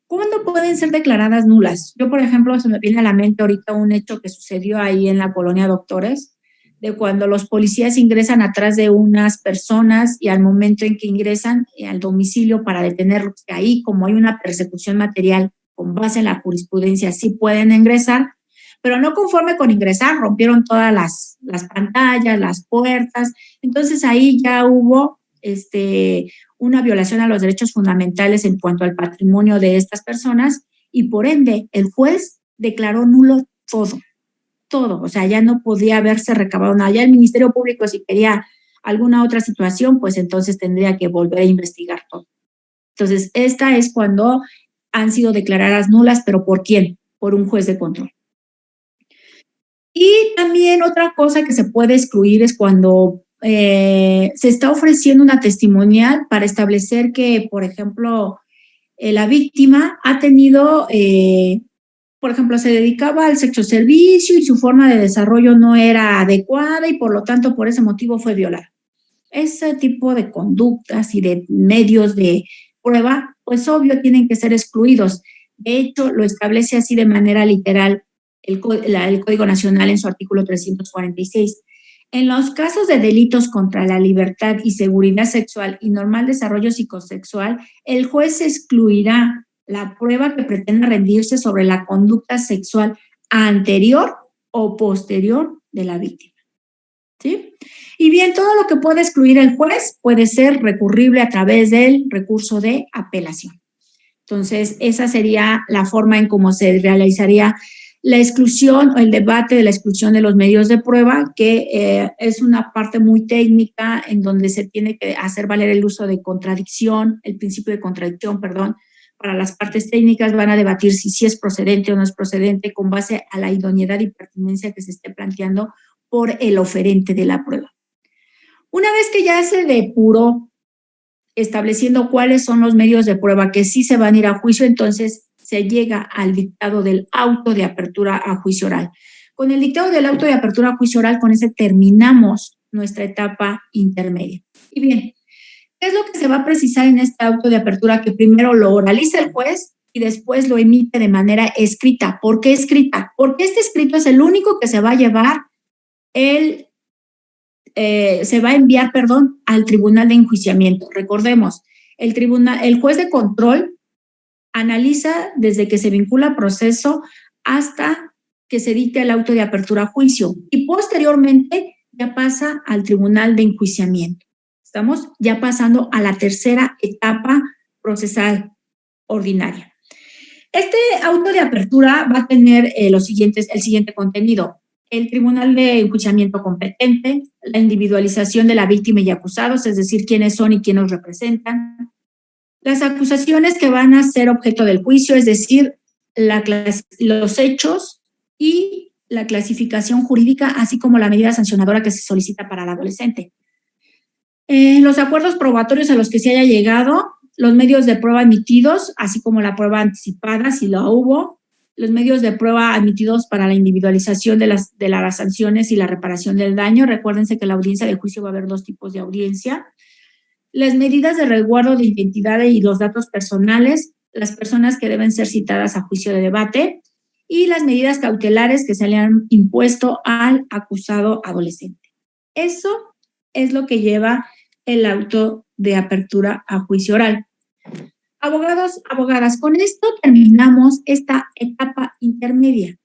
¿Cuándo pueden ser declaradas nulas? Yo, por ejemplo, se me viene a la mente ahorita un hecho que sucedió ahí en la colonia Doctores, de cuando los policías ingresan atrás de unas personas y al momento en que ingresan al domicilio para detenerlos, que ahí, como hay una persecución material con base en la jurisprudencia, sí pueden ingresar, pero no conforme con ingresar, rompieron todas las pantallas, las puertas. Entonces ahí ya hubo una violación a los derechos fundamentales en cuanto al patrimonio de estas personas y por ende el juez declaró nulo todo, o sea, ya no podía haberse recabado nada. Ya el Ministerio Público, si quería alguna otra situación, pues entonces tendría que volver a investigar todo. Entonces, esta es cuando han sido declaradas nulas, pero ¿por quién? Por un juez de control. Y también otra cosa que se puede excluir es cuando se está ofreciendo una testimonial para establecer que, por ejemplo, la víctima ha tenido, por ejemplo, se dedicaba al sexoservicio y su forma de desarrollo no era adecuada y por lo tanto por ese motivo fue violada. Ese tipo de conductas y de medios de prueba, pues obvio tienen que ser excluidos. De hecho, lo establece así de manera literal el Código Nacional en su artículo 346. En los casos de delitos contra la libertad y seguridad sexual y normal desarrollo psicosexual, el juez excluirá la prueba que pretenda rendirse sobre la conducta sexual anterior o posterior de la víctima. ¿Sí? Y bien, todo lo que puede excluir el juez puede ser recurrible a través del recurso de apelación. Entonces, esa sería la forma en cómo se realizaría la exclusión o el debate de la exclusión de los medios de prueba, que es una parte muy técnica en donde se tiene que hacer valer el uso de contradicción, el principio de contradicción, perdón. Para las partes técnicas van a debatir si es procedente o no es procedente con base a la idoneidad y pertinencia que se esté planteando por el oferente de la prueba. Una vez que ya se depuró estableciendo cuáles son los medios de prueba que sí se van a ir a juicio, entonces se llega al dictado del auto de apertura a juicio oral. Con el dictado del auto de apertura a juicio oral, con ese terminamos nuestra etapa intermedia. Y bien, ¿qué es lo que se va a precisar en este auto de apertura? Que primero lo oraliza el juez y después lo emite de manera escrita. ¿Por qué escrita? Porque este escrito es el único que se va a llevar se va a enviar, al tribunal de enjuiciamiento. Recordemos, el juez de control analiza desde que se vincula proceso hasta que se dicte el auto de apertura a juicio y posteriormente ya pasa al tribunal de enjuiciamiento. Estamos ya pasando a la tercera etapa procesal ordinaria. Este auto de apertura va a tener el siguiente contenido: el tribunal de enjuiciamiento competente, la individualización de la víctima y acusados, es decir, quiénes son y quiénes representan, las acusaciones que van a ser objeto del juicio, es decir, los hechos y la clasificación jurídica, así como la medida sancionadora que se solicita para el adolescente. Los acuerdos probatorios a los que se haya llegado, los medios de prueba admitidos, así como la prueba anticipada, si la hubo, los medios de prueba admitidos para la individualización de las sanciones y la reparación del daño. Recuérdense que en la audiencia de juicio va a haber dos tipos de audiencia. Las medidas de resguardo de identidad y los datos personales, las personas que deben ser citadas a juicio de debate, y las medidas cautelares que se le han impuesto al acusado adolescente. Eso es lo que lleva el auto de apertura a juicio oral. Abogados, abogadas, con esto terminamos esta etapa intermedia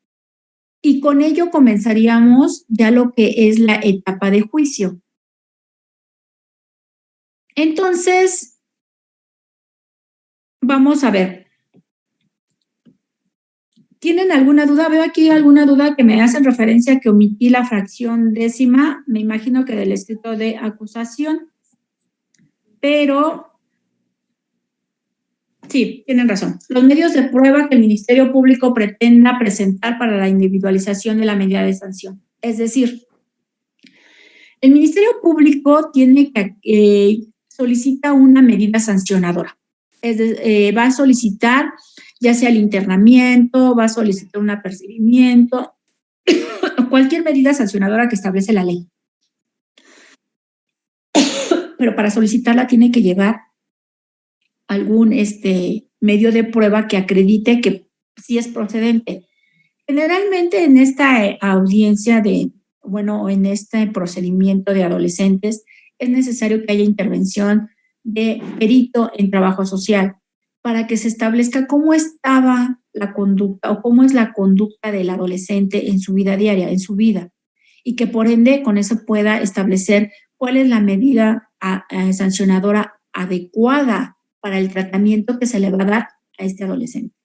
y con ello comenzaríamos ya lo que es la etapa de juicio. Entonces, vamos a ver. ¿Tienen alguna duda? Veo aquí alguna duda que me hacen referencia a que omití la fracción décima, me imagino que del escrito de acusación, pero sí, tienen razón. Los medios de prueba que el Ministerio Público pretenda presentar para la individualización de la medida de sanción. Es decir, el Ministerio Público tiene que solicita una medida sancionadora. Va a solicitar ya sea el internamiento, va a solicitar un apercibimiento, cualquier medida sancionadora que establece la ley. Pero para solicitarla tiene que llevar algún medio de prueba que acredite que sí es procedente. Generalmente en esta audiencia en este procedimiento de adolescentes es necesario que haya intervención de perito en trabajo social para que se establezca cómo estaba la conducta o cómo es la conducta del adolescente en su vida diaria, en su vida, y que por ende con eso pueda establecer cuál es la medida sancionadora adecuada para el tratamiento que se le va a dar a este adolescente.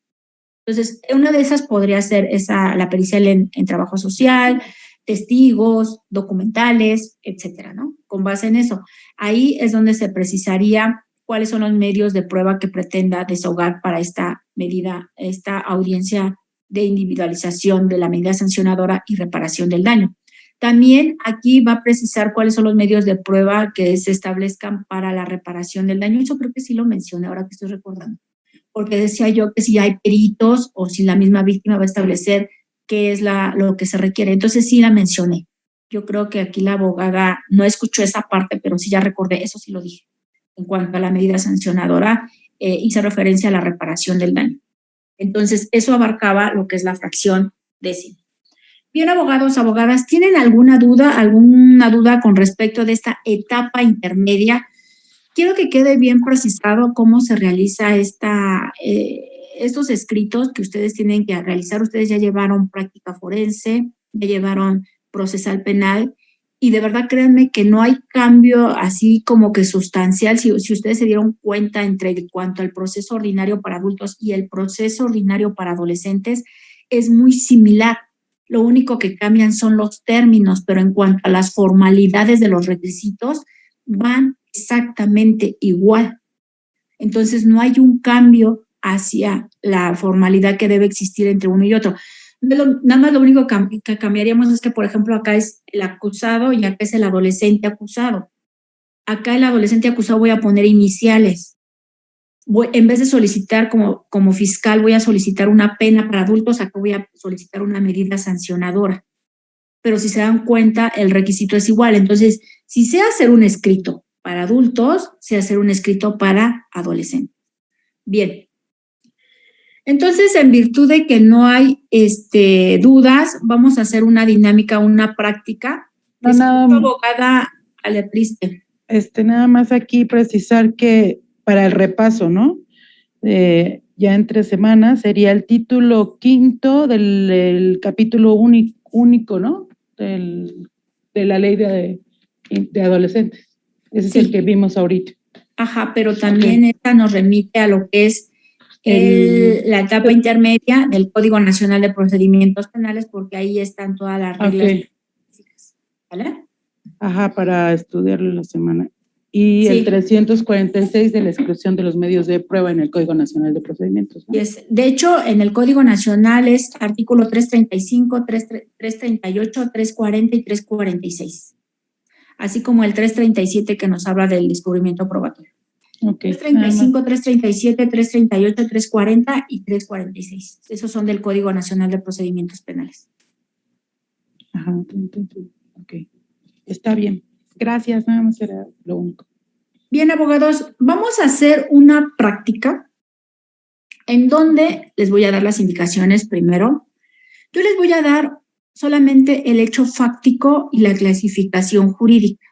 Entonces, una de esas podría ser la pericial en trabajo social, testigos, documentales, etcétera, ¿no? Con base en eso. Ahí es donde se precisaría cuáles son los medios de prueba que pretenda desahogar para esta medida, esta audiencia de individualización de la medida sancionadora y reparación del daño. También aquí va a precisar cuáles son los medios de prueba que se establezcan para la reparación del daño. Eso creo que sí lo mencioné ahora que estoy recordando, porque decía yo que si hay peritos o si la misma víctima va a establecer qué es lo que se requiere. Entonces sí la mencioné. Yo creo que aquí la abogada no escuchó esa parte, pero sí ya recordé, eso sí lo dije. En cuanto a la medida sancionadora, hice referencia a la reparación del daño. Entonces, eso abarcaba lo que es la fracción décima. Bien, abogados, abogadas, ¿tienen alguna duda con respecto de esta etapa intermedia? Quiero que quede bien precisado cómo se realiza estos escritos que ustedes tienen que realizar. Ustedes ya llevaron práctica forense, ya llevaron procesal penal, y de verdad créanme que no hay cambio así como que sustancial. Si ustedes se dieron cuenta en cuanto al proceso ordinario para adultos y el proceso ordinario para adolescentes, es muy similar. Lo único que cambian son los términos, pero en cuanto a las formalidades de los requisitos, van exactamente igual. Entonces, no hay un cambio hacia la formalidad que debe existir entre uno y otro. Nada más lo único que cambiaríamos es que, por ejemplo, acá es el acusado y acá es el adolescente acusado. Acá el adolescente acusado voy a poner iniciales. En vez de solicitar como fiscal, voy a solicitar una pena para adultos, acá voy a solicitar una medida sancionadora. Pero si se dan cuenta, el requisito es igual. Entonces, si sé hacer un escrito para adultos, sé hacer un escrito para adolescentes. Bien. Entonces, en virtud de que no hay dudas, vamos a hacer una dinámica, una práctica. Abogada Alepriste. Nada más aquí precisar que para el repaso, ¿no? Ya entre semanas sería el título 5 del capítulo único, ¿no? de la ley de adolescentes. Ese es Sí. el que vimos ahorita. Ajá, pero también esta nos remite a lo que es la etapa intermedia del Código Nacional de Procedimientos Penales, porque ahí están todas las reglas. Ok. ¿Vale? Ajá, para estudiarlo la semana. Y Sí. el 346 de la exclusión de los medios de prueba en el Código Nacional de Procedimientos, ¿no? De hecho, en el Código Nacional es artículo 335, 338, 340 y 346. Así como el 337 que nos habla del descubrimiento probatorio. Ok. 335, 337, 338, 340 y 346. Esos son del Código Nacional de Procedimientos Penales. Ajá, ok. Está bien. Gracias, nada más era lo único. Bien, abogados, vamos a hacer una práctica en donde les voy a dar las indicaciones primero. Yo les voy a dar solamente el hecho fáctico y la clasificación jurídica.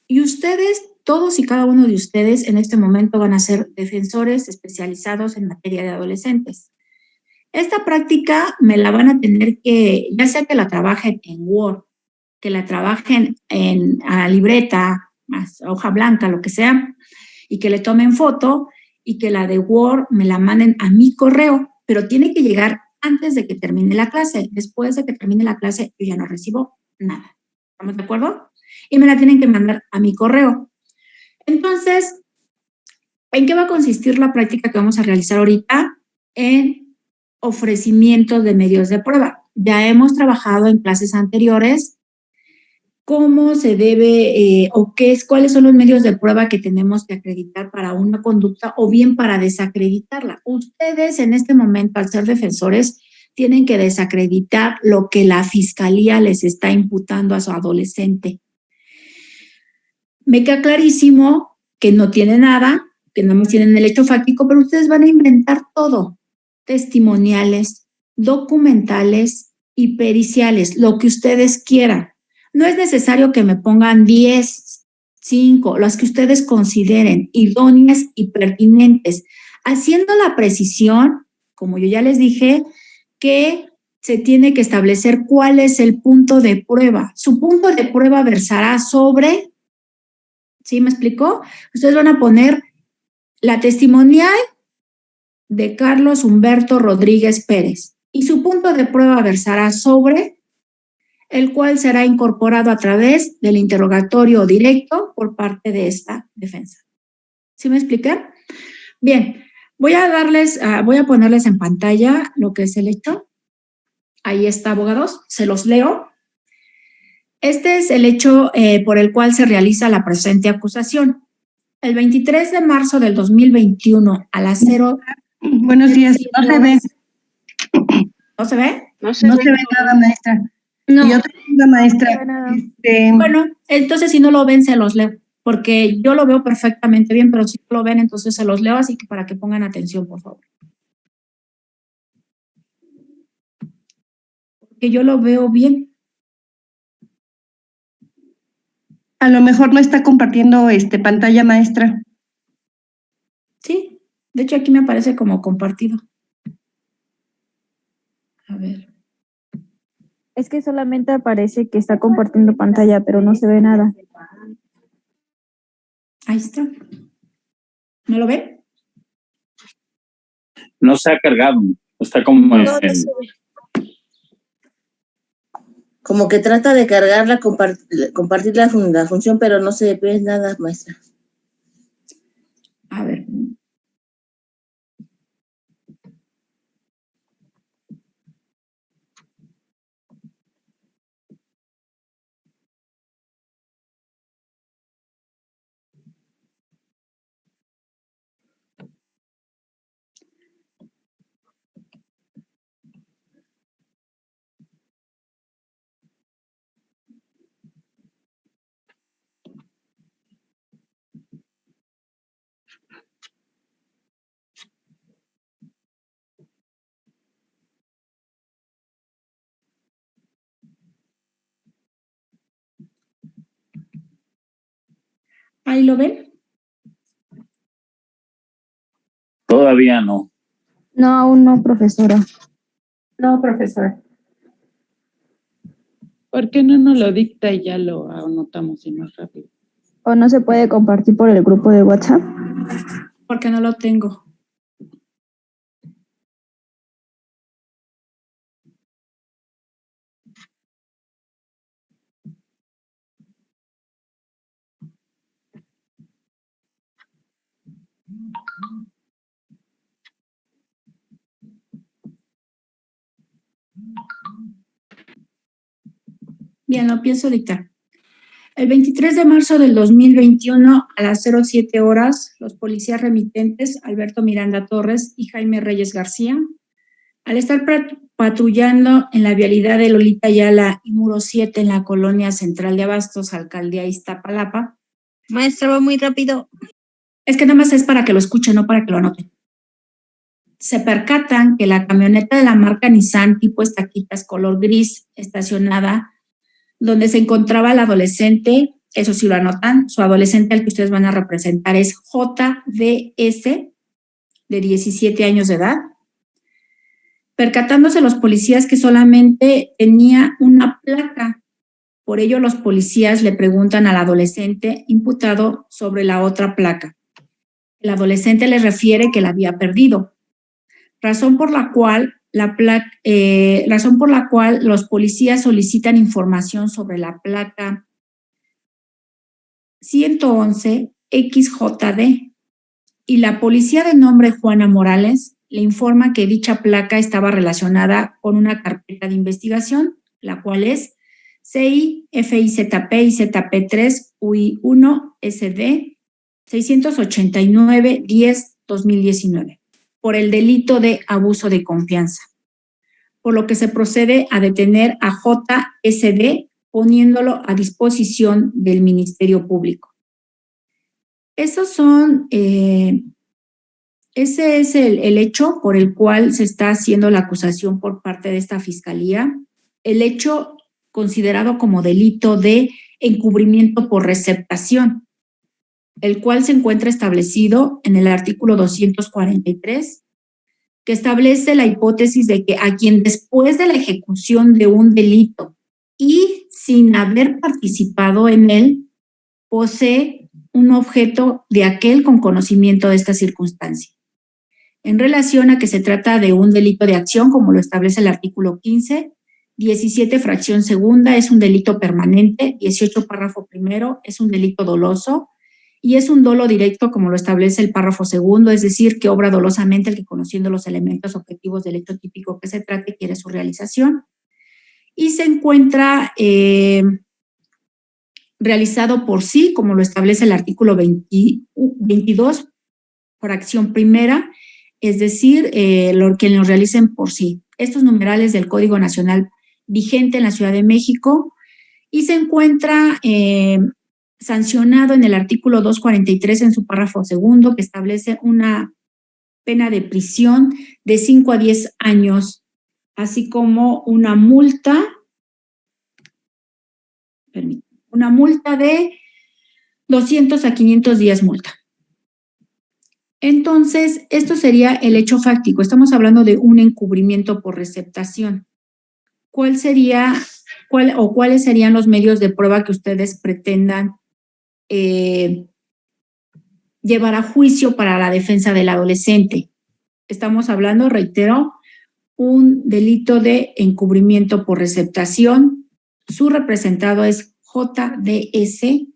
Y ustedes, todos y cada uno de ustedes en este momento van a ser defensores especializados en materia de adolescentes. Esta práctica me la van a tener que, ya sea que la trabajen en Word, que la trabajen en libreta, hoja blanca, lo que sea, y que le tomen foto y que la de Word me la manden a mi correo, pero tiene que llegar antes de que termine la clase. Después de que termine la clase, yo ya no recibo nada. ¿Estamos de acuerdo? Y me la tienen que mandar a mi correo. Entonces, ¿en qué va a consistir la práctica que vamos a realizar ahorita? En ofrecimiento de medios de prueba. Ya hemos trabajado en clases anteriores cómo se debe cuáles son los medios de prueba que tenemos que acreditar para una conducta o bien para desacreditarla. Ustedes en este momento, al ser defensores, tienen que desacreditar lo que la fiscalía les está imputando a su adolescente. Me queda clarísimo que no tiene nada, que no tienen el hecho fáctico, pero ustedes van a inventar todo. Testimoniales, documentales y periciales, lo que ustedes quieran. No es necesario que me pongan 10, 5, las que ustedes consideren idóneas y pertinentes, haciendo la precisión, como yo ya les dije, que se tiene que establecer cuál es el punto de prueba. Su punto de prueba versará sobre, ¿sí me explicó? Ustedes van a poner la testimonial de Carlos Humberto Rodríguez Pérez y su punto de prueba versará sobre el cual será incorporado a través del interrogatorio directo por parte de esta defensa. ¿Sí me expliqué? Bien, voy a ponerles en pantalla lo que es el hecho. Ahí está, abogados, se los leo. Este es el hecho por el cual se realiza la presente acusación. El 23 de marzo del 2021 a las 0. Buenos días, no se ve. ¿No se ve? No se ve nada, maestra. No. Y otra cosa, maestra. Bueno, entonces si no lo ven, se los leo, porque yo lo veo perfectamente bien, pero si no lo ven, entonces se los leo, así que para que pongan atención, por favor. Porque yo lo veo bien. A lo mejor no está compartiendo pantalla, maestra. Sí, de hecho aquí me aparece como compartido. A ver. Es que solamente aparece que está compartiendo pantalla, pero no se ve nada. Ahí está. ¿No lo ven? No se ha cargado. Está como Como que trata de cargarla, compartir la función, pero no se ve nada, maestra. A ver. ¿Ahí lo ven? Todavía no. No, aún no, profesora. No, profesora. ¿Por qué no nos lo dicta y ya lo anotamos y más rápido? ¿O no se puede compartir por el grupo de WhatsApp? Porque no lo tengo. Bien, lo pienso dictar. El 23 de marzo del 2021, a las 07 horas, los policías remitentes Alberto Miranda Torres y Jaime Reyes García, al estar patrullando en la vialidad de Lolita Ayala y Muro 7 en la colonia central de Abastos, alcaldía Iztapalapa. Maestra, va muy rápido. Es que nada más es para que lo escuchen, no para que lo anoten. Se percatan que la camioneta de la marca Nissan tipo estaquitas color gris estacionada donde se encontraba el adolescente, eso sí lo anotan, su adolescente al que ustedes van a representar es JDS, de 17 años de edad, percatándose los policías que solamente tenía una placa. Por ello, los policías le preguntan al adolescente imputado sobre la otra placa. El adolescente les refiere que la había perdido, razón por la cual los policías solicitan información sobre la placa 111 XJD y la policía de nombre Juana Morales le informa que dicha placa estaba relacionada con una carpeta de investigación, la cual es CI FIZP y ZP3 UI1 SD 689-10-2019 por el delito de abuso de confianza, por lo que se procede a detener a JSD poniéndolo a disposición del Ministerio Público. Ese es el hecho por el cual se está haciendo la acusación por parte de esta fiscalía, el hecho considerado como delito de encubrimiento por receptación, el cual se encuentra establecido en el artículo 243, que establece la hipótesis de que a quien después de la ejecución de un delito y sin haber participado en él, posee un objeto de aquel con conocimiento de esta circunstancia. En relación a que se trata de un delito de acción, como lo establece el artículo 15, 17 fracción segunda es un delito permanente, 18 párrafo primero es un delito doloso y es un dolo directo, como lo establece el párrafo segundo, es decir, que obra dolosamente el que conociendo los elementos objetivos del hecho típico que se trate quiere su realización. Y se encuentra realizado por sí, como lo establece el artículo 22, fracción primera, es decir, que lo realicen por sí. Estos numerales del Código Nacional vigente en la Ciudad de México y se encuentra sancionado en el artículo 243 en su párrafo segundo, que establece una pena de prisión de 5 a 10 años, así como una multa de 200 a 500 días multa. Entonces, esto sería el hecho fáctico. Estamos hablando de un encubrimiento por receptación. ¿Cuáles serían los medios de prueba que ustedes pretendan llevar a juicio para la defensa del adolescente? Estamos hablando, reitero, un delito de encubrimiento por receptación. Su representado es JDS.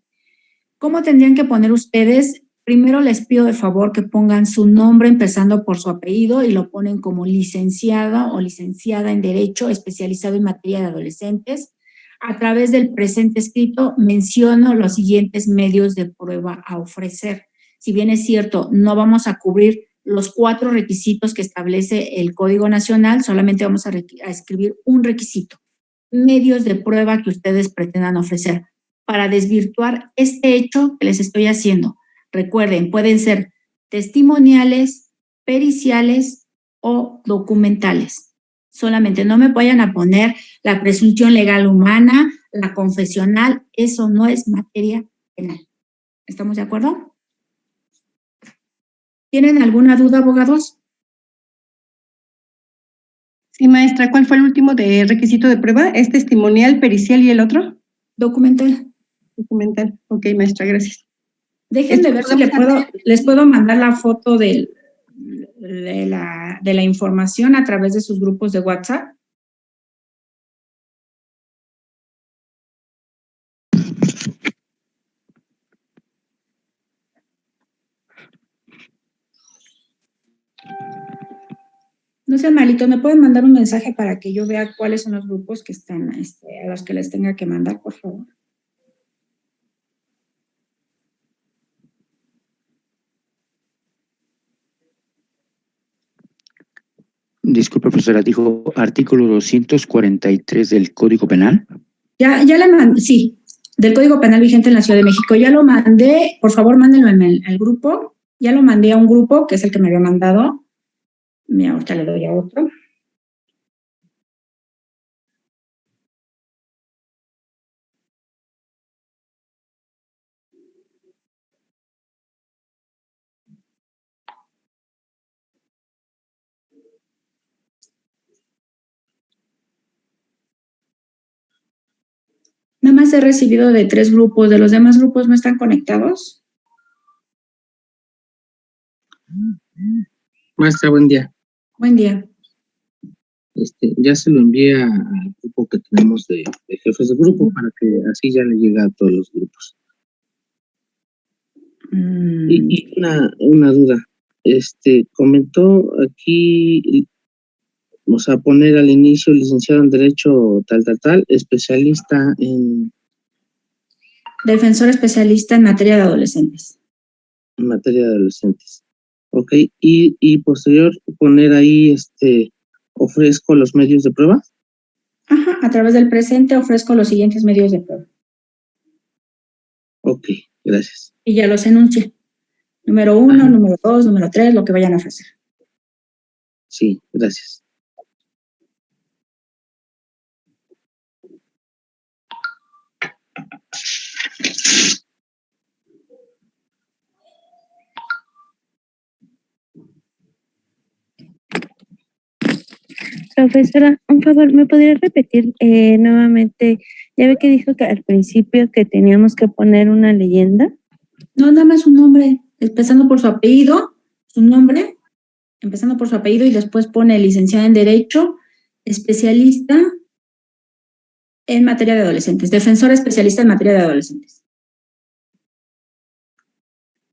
¿Cómo tendrían que poner ustedes? Primero les pido de favor que pongan su nombre empezando por su apellido y lo ponen como licenciada o licenciada en Derecho especializado en materia de adolescentes. A través del presente escrito menciono los siguientes medios de prueba a ofrecer. Si bien es cierto, no vamos a cubrir los 4 requisitos que establece el Código Nacional, solamente vamos a escribir un requisito. Medios de prueba que ustedes pretendan ofrecer para desvirtuar este hecho que les estoy haciendo. Recuerden, pueden ser testimoniales, periciales o documentales. Solamente no me vayan a poner la presunción legal humana, la confesional, eso no es materia penal. ¿Estamos de acuerdo? ¿Tienen alguna duda, abogados? Sí, maestra, ¿cuál fue el último de requisito de prueba? ¿Es testimonial, pericial y el otro? Documental. Documental. Ok, maestra, gracias. Déjenme ver si les puedo mandar la foto de la información a través de sus grupos de WhatsApp. No sean malitos, ¿me pueden mandar un mensaje para que yo vea cuáles son los grupos que están, a los que les tenga que mandar, por favor? Disculpe, profesora, dijo artículo 243 del Código Penal. Ya le mandé, sí, del Código Penal vigente en la Ciudad de México. Ya lo mandé, por favor, mándenlo en el grupo. Ya lo mandé a un grupo, que es el que me había mandado. Mira, ahorita le doy a otro. Nada más he recibido de 3 grupos. ¿De los demás grupos no están conectados? Maestra, buen día. Buen día. Ya se lo envié al grupo que tenemos de jefes de grupo para que así ya le llegue a todos los grupos. Y una duda. Comentó aquí, o sea, poner al inicio licenciado en Derecho tal, especialista en... Defensor especialista en materia de adolescentes. En materia de adolescentes. Ok, y posterior poner ahí, ofrezco los medios de prueba. Ajá, a través del presente ofrezco los siguientes medios de prueba. Ok, gracias. Y ya los enuncia. Número 1, número 2, número 3, lo que vayan a ofrecer. Sí, gracias. Profesora, un favor, ¿me podría repetir nuevamente? Ya ve que dijo que al principio que teníamos que poner una leyenda. No, nada más un nombre, empezando por su apellido, su nombre, empezando por su apellido y después pone licenciada en Derecho, especialista en materia de adolescentes, defensora especialista en materia de adolescentes.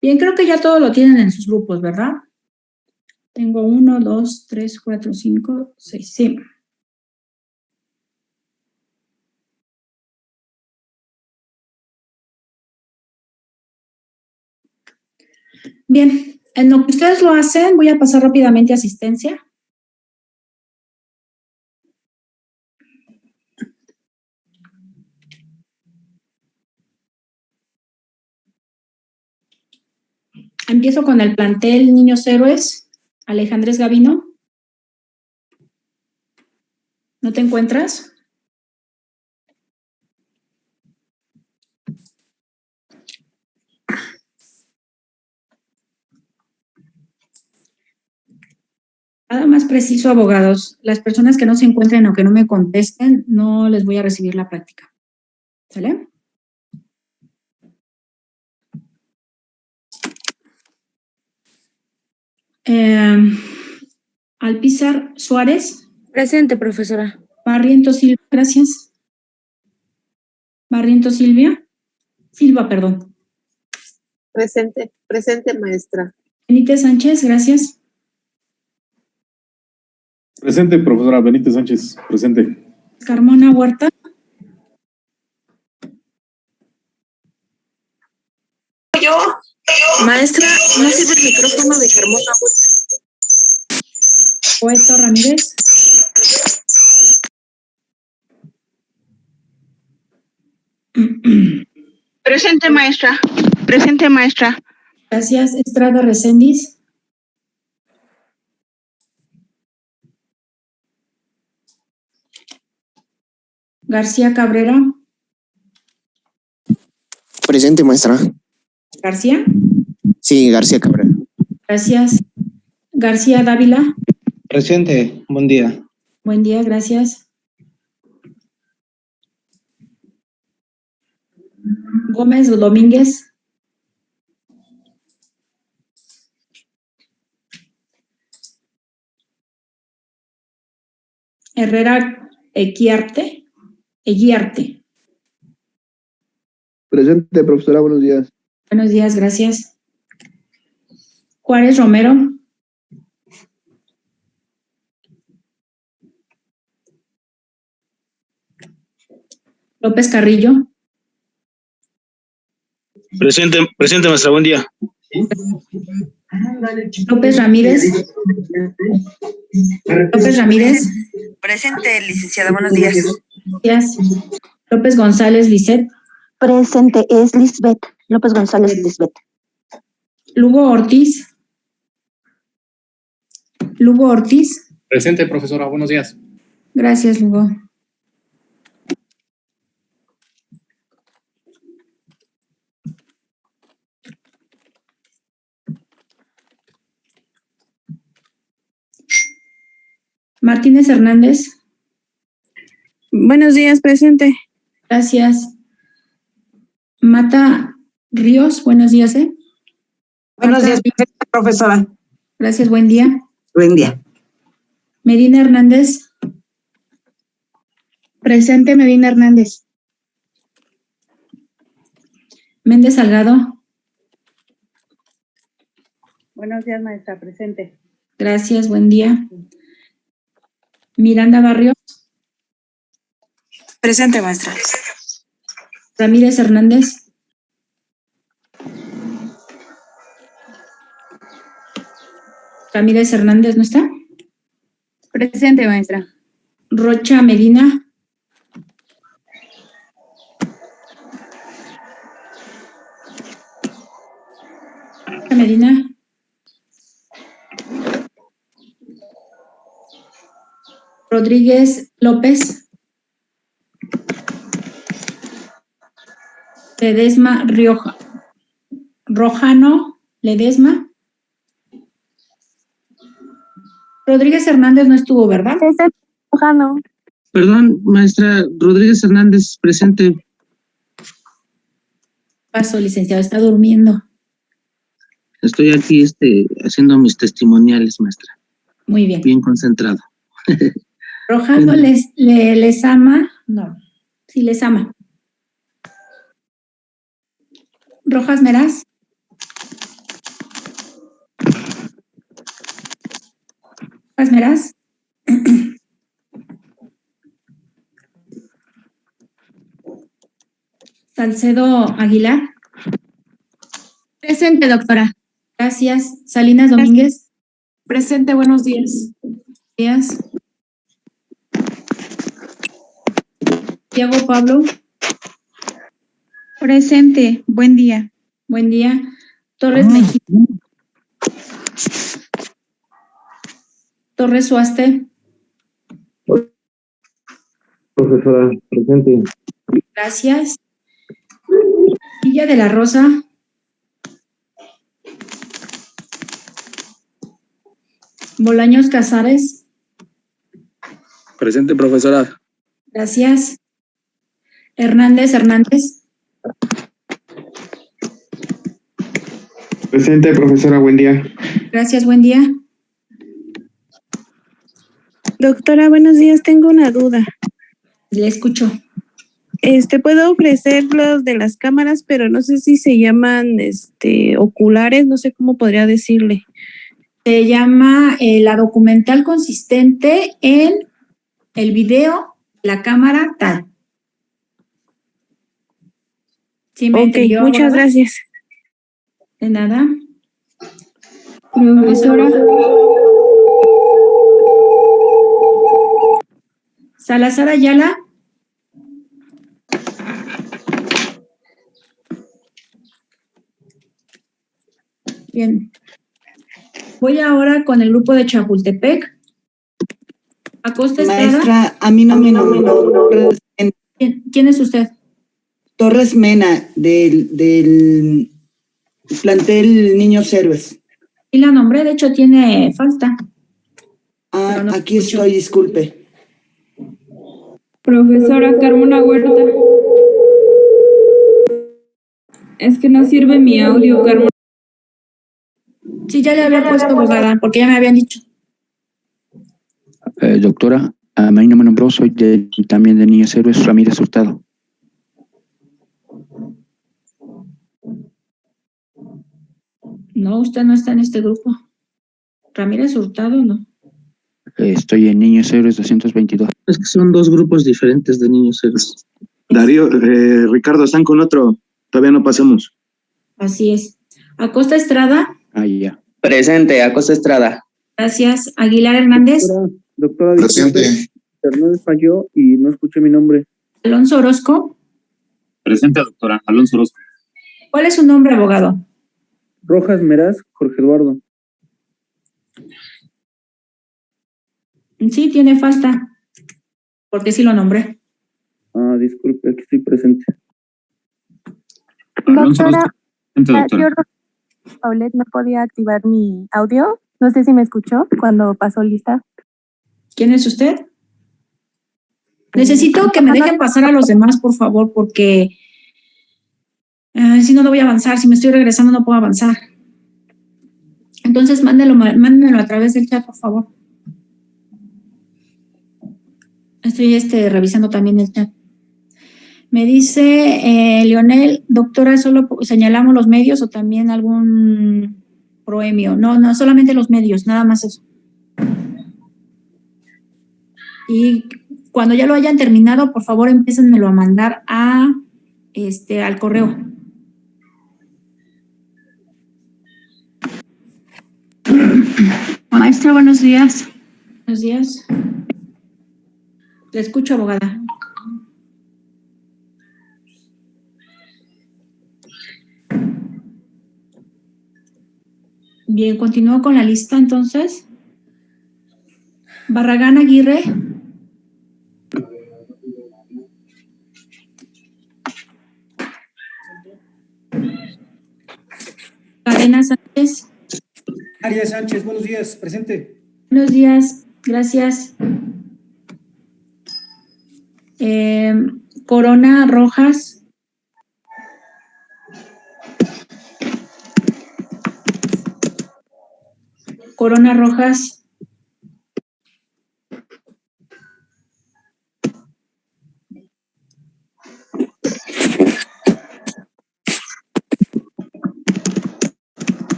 Bien, creo que ya todo lo tienen en sus grupos, ¿verdad? Tengo 1, 2, 3, 4, 5, 6, sí. Bien, en lo que ustedes lo hacen, voy a pasar rápidamente a asistencia. Empiezo con el plantel Niños Héroes. Alejandrés Gavino. ¿No te encuentras? Nada más preciso, abogados. Las personas que no se encuentren o que no me contesten, no les voy a recibir la práctica. ¿Sale? Alpizar Suárez. Presente, profesora. Barrientos Silva, gracias. Barrientos Silva, perdón. Presente, maestra. Benítez Sánchez, gracias. Presente, profesora. Benítez Sánchez, presente. Carmona Huerta. Maestra, no sirve el micrófono de Carmona Huerta. Poeto Ramírez. Presente, maestra. Presente, maestra. Gracias. Estrada Reséndiz. García Cabrera. Presente, maestra. García. Sí, García Cabrera. Gracias. García Dávila. Presente, buen día. Buen día, gracias. Gómez Domínguez. Herrera Eguiarte. Presente, profesora, buenos días. Buenos días, gracias. Juárez Romero. López Carrillo. Presente, maestra, buen día. López Ramírez. López Ramírez. Presente, licenciada, buenos días. Gracias. López González Lisset. Presente, es Lisbeth. López González Lisbeth. Lugo Ortiz. Lugo Ortiz. Presente, profesora, buenos días. Gracias, Lugo. Martínez Hernández. Buenos días, presente. Gracias. Mata Ríos, buenos días, Buenos días, profesora. Gracias, buen día. Buen día. Medina Hernández. Presente, Medina Hernández. Méndez Salgado. Buenos días, maestra, presente. Gracias, buen día. Miranda Barrios. Presente, maestra. Ramírez Hernández. Ramírez Hernández, ¿no está? Presente, maestra. Rocha Medina. Rocha Medina. Rodríguez López. Ledesma Rioja. Rojano Ledesma. Rodríguez Hernández no estuvo, ¿verdad? Rojano. Perdón, maestra, Rodríguez Hernández, presente. Paso, licenciado, está durmiendo. Estoy aquí haciendo mis testimoniales, maestra. Muy bien. Bien concentrado. Rojano les ama. No, sí les ama. Rojas Meraz. Rojas Meraz. Salcedo Aguilar. Presente, doctora. Gracias. Salinas Domínguez. Presente, buenos días. Días. Tiago Pablo. Presente, buen día. Buen día. Torres Mejía. Torres Suaste. Profesora, presente. Gracias. Villa de la Rosa. Bolaños Casares. Presente, profesora. Gracias. Hernández Hernández. Presente, profesora, buen día. Gracias, buen día. Doctora, buenos días, tengo una duda. Le escucho. Puedo ofrecer los de las cámaras, pero no sé si se llaman oculares, no sé cómo podría decirle. Se llama la documental consistente en el video, la cámara, tal. ¿Sí me entendió, muchas abogada? gracias. De nada. Profesora. Salazar Ayala. Bien. Voy ahora con el grupo de Chapultepec. Acosta Estrada. Maestra, a mí no me nombró. ¿Quién es usted? Torres Mena, del plantel Niños Héroes. Y la nombré, de hecho tiene falta. Aquí estoy, disculpe. Profesora Carmona Huerta. Es que no sirve mi audio, Carmona. Sí, ya le había puesto, abogada, porque ya me habían dicho. Doctora, a mí no me nombró, soy también de Niños Héroes, Ramírez Hurtado. No, usted no está en este grupo. Ramírez Hurtado, no. Estoy en Niños Héroes 222. Es que son dos grupos diferentes de niños héroes. Darío, Ricardo, están con otro. Todavía no pasamos. Así es. Acosta Estrada. Ya. Presente, Acosta Estrada. Gracias. Aguilar Hernández. Doctora, Presente. Hernández falló y no escuché mi nombre. Alonso Orozco. Presente, doctora. Alonso Orozco. ¿Cuál es su nombre, abogado? Rojas Meraz, Jorge Eduardo. Sí, tiene falta. Porque sí lo nombré. Ah, disculpe, aquí estoy presente. Doctora, Presente, yo, doctora. Paulette, no podía activar mi audio. No sé si me escuchó cuando pasó lista. ¿Quién es usted? Necesito que me dejen pasar a los demás, por favor, porque si no, no voy a avanzar. Si me estoy regresando, no puedo avanzar. Entonces, mándenmelo a través del chat, por favor. Estoy revisando también el chat. Me dice Leonel, doctora, ¿solo señalamos los medios o también algún proemio? No, solamente los medios, nada más eso. Y cuando ya lo hayan terminado, por favor, empiecenmelo a mandar al correo. Maestra, buenos días. Buenos días. Le escucho, abogada. Bien, continúo con la lista entonces. Barragán Aguirre. Cadena Sánchez. Arias Sánchez, buenos días, presente. Buenos días, gracias. Corona Rojas. Corona Rojas.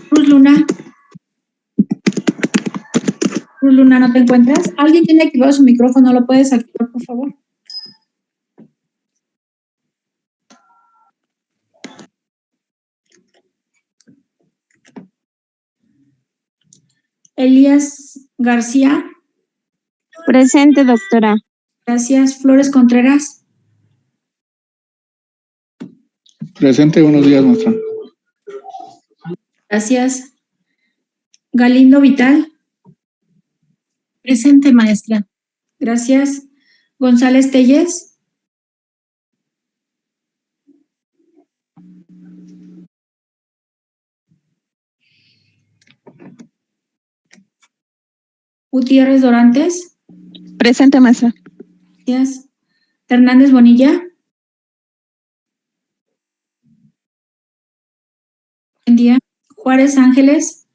Cruz Luna. Cruz Luna, ¿no te encuentras? ¿Alguien tiene activado su micrófono? ¿Lo puedes activar, por favor? Elías García. Presente, doctora. Gracias. Flores Contreras. Presente, buenos días, maestra. Gracias. Galindo Vital. Presente, maestra. Gracias. González Telles. Gutiérrez Dorantes. Presente, maestra. Gracias. Hernández Bonilla. Buen día. Juárez Ángeles.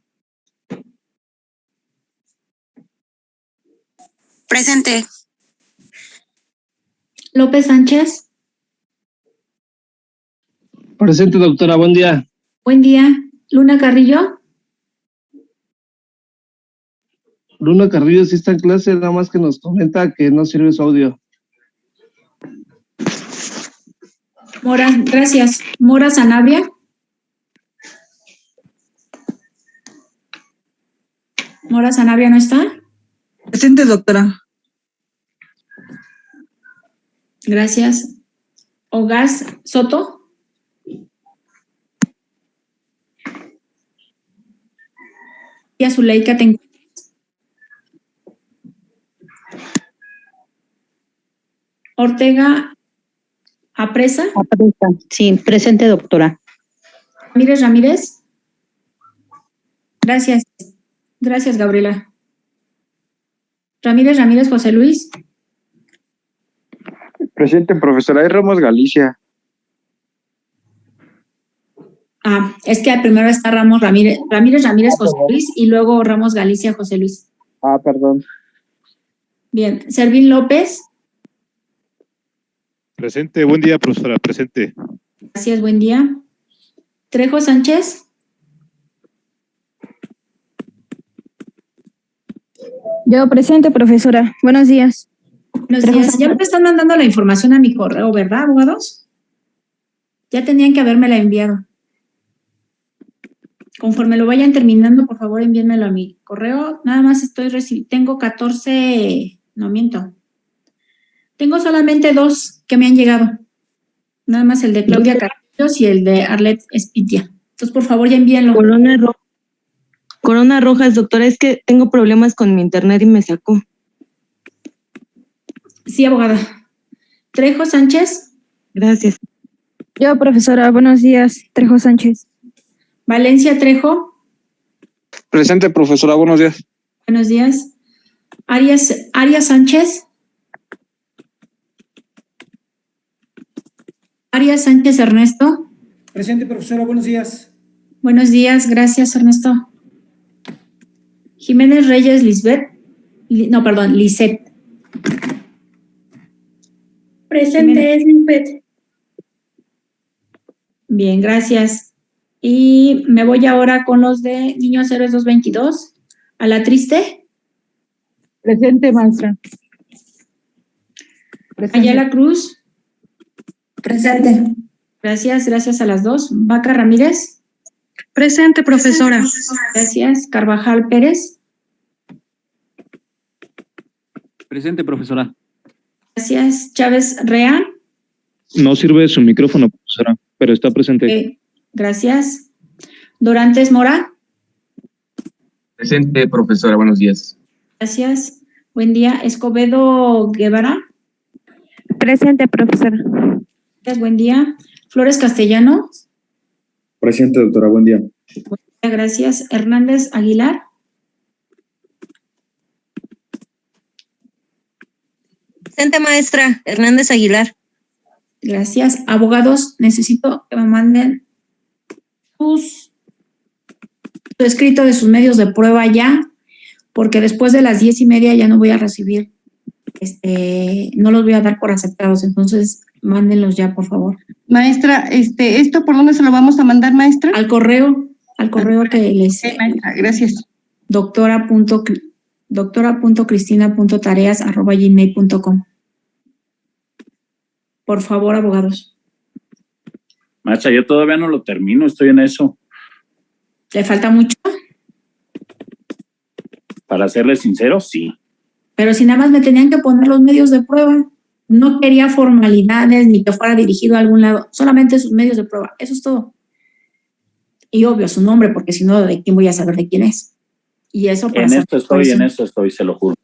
Presente. López Sánchez. Presente, doctora, buen día. Buen día. Luna Carrillo. Luna Carrillo sí está en clase, nada más que nos comenta que no sirve su audio. Mora, gracias. Mora Sanabria. Mora Sanabria no está. Presente, doctora. Gracias. Ogas Soto. Y a Zuleika te encuentras. Ortega Apresa. Sí, presente, doctora. Ramírez. Gracias. Gracias, Gabriela. Ramírez, José Luis. Presente, profesora. Es Ramos Galicia. Es que primero está Ramírez, José Luis, y luego Ramos Galicia, José Luis. Perdón. Bien. Servín López. Presente, buen día, profesora, presente. Gracias, buen día. Trejo Sánchez. Yo presente, profesora. Buenos días. Buenos días. Ya me están mandando la información a mi correo, ¿verdad, abogados? Ya tenían que habérmela enviado. Conforme lo vayan terminando, por favor, envíenmelo a mi correo. Nada más tengo 14, no miento. Tengo solamente 2 que me han llegado. Nada más el de Claudia Carrillos y el de Arlet Espitia. Entonces, por favor, ya envíenlo. Corona Rojas, doctora, es que tengo problemas con mi internet y me sacó. Sí, abogada. Trejo Sánchez. Gracias. Yo, profesora, buenos días. Trejo Sánchez. Valencia Trejo. Presente, profesora. Buenos días. Buenos días. Arias Sánchez. Arias Sánchez Ernesto. Presente, profesora. Buenos días. Buenos días. Gracias, Ernesto. Jiménez Reyes Lisbeth. Lisette. Presente, es Lisbeth. Bien, gracias. Y me voy ahora con los de Niños Héroes 222. ¿A la triste? Presente, maestra. Ayala Cruz. Presente. Gracias a las 2. Vaca Ramírez. Presente, profesora. Gracias. Carvajal Pérez. Presente, profesora. Gracias. Chávez Rea. No sirve su micrófono, profesora, pero está presente. Gracias. Dorantes Mora. Presente, profesora. Buenos días. Gracias. Buen día. Escobedo Guevara. Presente, profesora. Gracias. Buen día. Flores Castellano. Presente, doctora. Buen día. Buen día. Gracias. Hernández Aguilar. Presente, maestra. Hernández Aguilar. Gracias. Abogados, necesito que me manden su escrito de sus medios de prueba ya, porque después de las 10:30 ya no voy a recibir, no los voy a dar por aceptados, entonces mándenlos ya, por favor. Maestra, ¿esto por dónde se lo vamos a mandar, maestra? Al correo que les... Sí, maestra, gracias. doctora.cristina.tareas@gmail.com. Por favor, abogados. Maestra, yo todavía no lo termino, estoy en eso. ¿Le falta mucho? Para serle sincero, sí. Pero si nada más me tenían que poner los medios de prueba, no quería formalidades ni que fuera dirigido a algún lado, solamente sus medios de prueba, eso es todo. Y obvio su nombre, porque si no, ¿de quién voy a saber de quién es? Y eso para en esto estoy, se lo juro.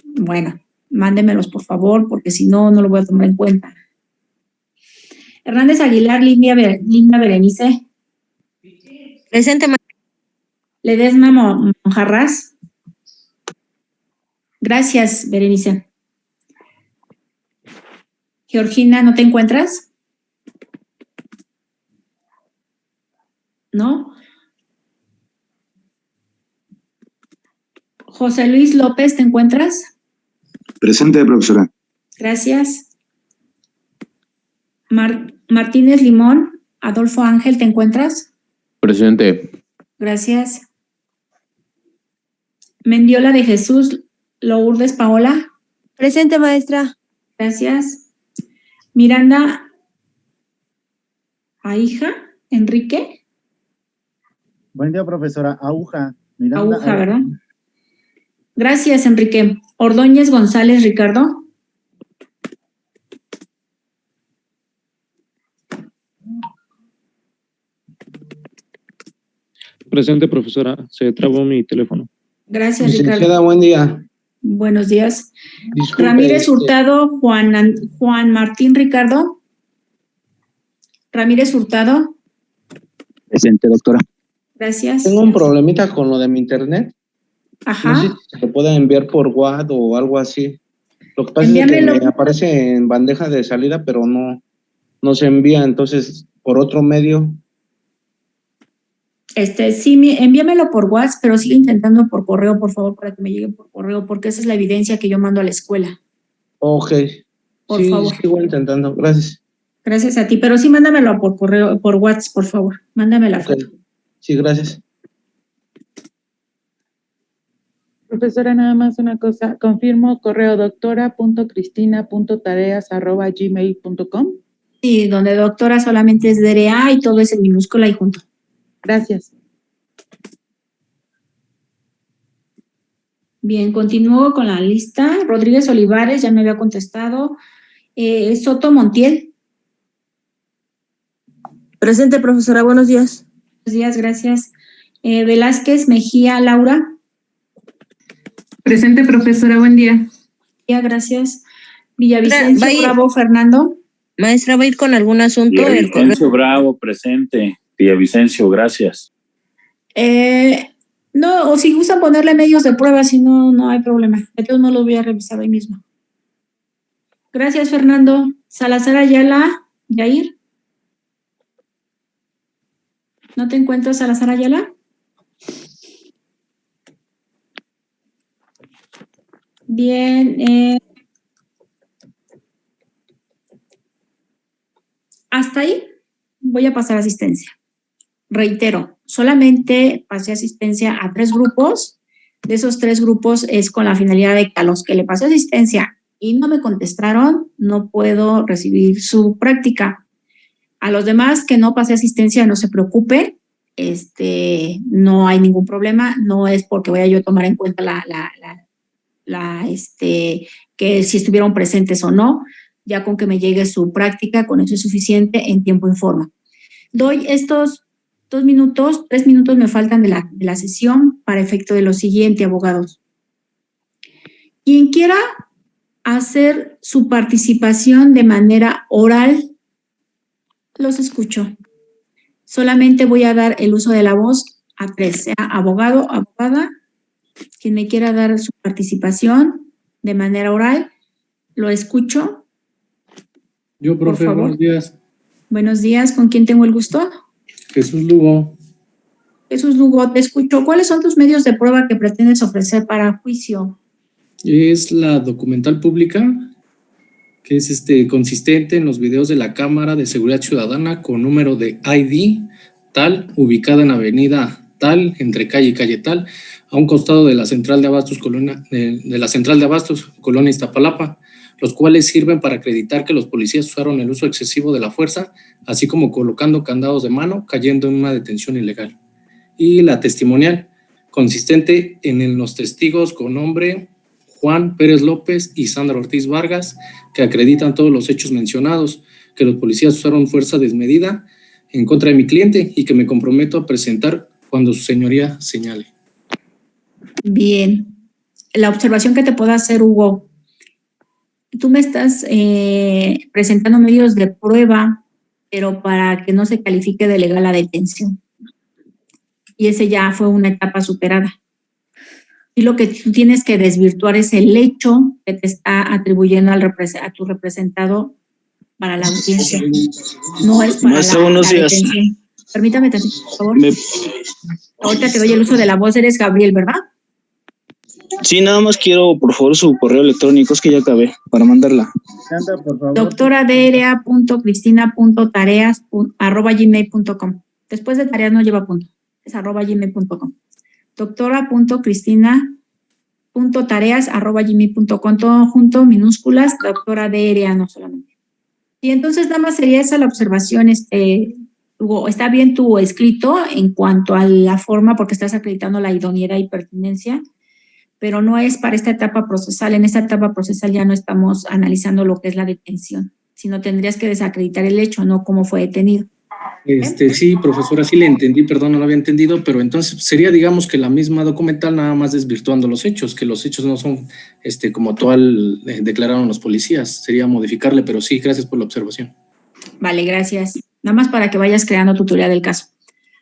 Bueno, mándemelos por favor, porque si no, no lo voy a tomar en cuenta. Hernández Aguilar, Linda Berenice. Presente, Ledesma Monjarras. Gracias, Berenice. Georgina, ¿no te encuentras? ¿No? José Luis López, ¿te encuentras? Presente, profesora. Gracias. Martínez Limón, Adolfo Ángel, ¿te encuentras? Presente. Gracias. Mendiola de Jesús, Lourdes Paola. Presente, maestra. Gracias. Miranda Aija, Enrique. Buen día, profesora. Aguja. Miranda Aguja, ¿verdad? Gracias, Enrique. Ordóñez González, Ricardo. Presente, profesora. Se trabó mi teléfono. Gracias, Licenciada, Ricardo. buen día. Buenos días. Disculpe, Ramírez Hurtado, Juan Martín Ricardo. Ramírez Hurtado. Presente, doctora. Gracias. Tengo un problemita con lo de mi internet. Ajá. No sé si se puede enviar por WhatsApp o algo así. Lo que pasa es que Envíamelo. me aparece en bandeja de salida, pero no se envía. Entonces, por otro medio. Sí, envíamelo por WhatsApp, pero sigue intentando por correo, por favor, para que me llegue por correo, porque esa es la evidencia que yo mando a la escuela. Ok. Por favor. Sigo intentando. Gracias. Gracias a ti, pero sí mándamelo por correo, por WhatsApp, por favor. Mándame la foto. Sí, gracias. Profesora, nada más una cosa. Confirmo correo doctora.cristina.tareas@gmail.com. Sí, donde doctora solamente es DRA y todo es en minúscula y junto. Gracias. Bien, continúo con la lista. Rodríguez Olivares, ya me había contestado. Soto Montiel. Presente, profesora, buenos días. Buenos días, gracias. Velázquez Mejía Laura. Presente, profesora, buen día. Ya, gracias. Villavicencio Bravo Fernando. Maestra, ¿va a ir con algún asunto? Villavicencio Bravo, presente. Villavicencio, gracias. No, o si gustan ponerle medios de prueba, si no, no hay problema. Entonces no lo voy a revisar hoy mismo. Gracias, Fernando. Salazar Ayala, Yair. ¿No te encuentras, Salazar Ayala? Bien. Hasta ahí voy a pasar asistencia. Reitero, solamente pasé asistencia a 3 grupos. De esos 3 grupos es con la finalidad de que a los que le pasé asistencia y no me contestaron, no puedo recibir su práctica. A los demás que no pasé asistencia, no se preocupe, no hay ningún problema, no es porque vaya yo a tomar en cuenta que si estuvieron presentes o no, ya con que me llegue su práctica, con eso es suficiente en tiempo y forma. Doy estos 2 minutos, 3 minutos me faltan de la sesión para efecto de lo siguiente, abogados. Quien quiera hacer su participación de manera oral, los escucho. Solamente voy a dar el uso de la voz a 3, sea abogado, abogada, quien me quiera dar su participación de manera oral, lo escucho. Yo, profe, buenos días. Buenos días, ¿con quién tengo el gusto? Jesús Lugo. Jesús Lugo, te escucho. ¿Cuáles son tus medios de prueba que pretendes ofrecer para juicio? Es la documental pública, que es consistente en los videos de la Cámara de Seguridad Ciudadana con número de ID tal, ubicada en avenida tal, entre calle y calle tal, a un costado de la Central de Abastos, Colonia Iztapalapa, los cuales sirven para acreditar que los policías usaron el uso excesivo de la fuerza, así como colocando candados de mano, cayendo en una detención ilegal. Y la testimonial, consistente en los testigos con nombre Juan Pérez López y Sandra Ortiz Vargas, que acreditan todos los hechos mencionados, que los policías usaron fuerza desmedida en contra de mi cliente y que me comprometo a presentar cuando su señoría señale. Bien. La observación que te puedo hacer, Hugo, tú me estás presentando medios de prueba, pero para que no se califique de legal la detención. Y ese ya fue una etapa superada. Y lo que tú tienes que desvirtuar es el hecho que te está atribuyendo a tu representado para la audiencia. No es para Maestra, la buenos días. detención. Permítame tantito, por favor. Ahorita te doy el uso de la voz. Eres Gabriel, ¿verdad? Sí, nada más quiero, por favor, su correo electrónico, es que ya acabé, para mandarla. doctora.dra.cristina.tareas@gmail.com. Después de tareas no lleva punto, es @gmail.com. doctora.cristina.tareas@gmail.com, todo junto, minúsculas, doctora DRA, no solamente. Y entonces nada más sería esa la observación, Hugo, está bien tu escrito en cuanto a la forma, porque estás acreditando la idoneidad y pertinencia, pero no es para esta etapa procesal. En esta etapa procesal ya no estamos analizando lo que es la detención, sino tendrías que desacreditar el hecho, no cómo fue detenido. Sí, profesora, sí le entendí, perdón, no lo había entendido, pero entonces sería, digamos, que la misma documental nada más desvirtuando los hechos, que los hechos no son como declararon los policías, sería modificarle, pero sí, gracias por la observación. Vale, gracias. Nada más para que vayas creando tu teoría del caso,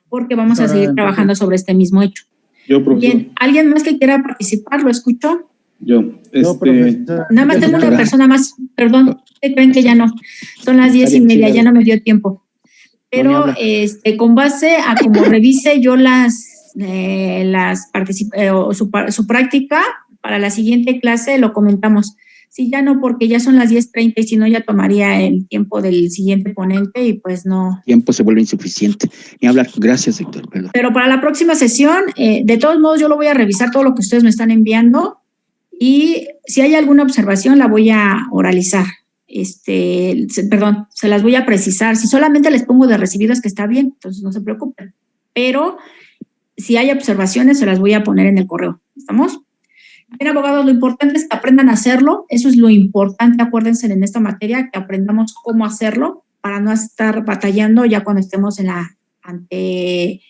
porque vamos a seguir trabajando sobre este mismo hecho. Yo, profesor. Bien, ¿alguien más que quiera participar? ¿Lo escucho? Yo, Nada más tengo una persona más, perdón, ¿qué creen que ya no? Son las 10:30, ya no me dio tiempo. Pero con base a como revise yo su práctica, para la siguiente clase lo comentamos. Sí, ya no, porque ya son las 10:30 y si no ya tomaría el tiempo del siguiente ponente y pues no. Tiempo se vuelve insuficiente. Ni hablar. Gracias, doctor. Perdón. Pero para la próxima sesión, de todos modos yo lo voy a revisar todo lo que ustedes me están enviando y si hay alguna observación la voy a oralizar. Perdón, se las voy a precisar. Si solamente les pongo de recibidas que está bien, entonces no se preocupen. Pero si hay observaciones se las voy a poner en el correo. ¿Estamos? Bien, abogados, lo importante es que aprendan a hacerlo. Eso es lo importante, acuérdense en esta materia, que aprendamos cómo hacerlo para no estar batallando ya cuando estemos ante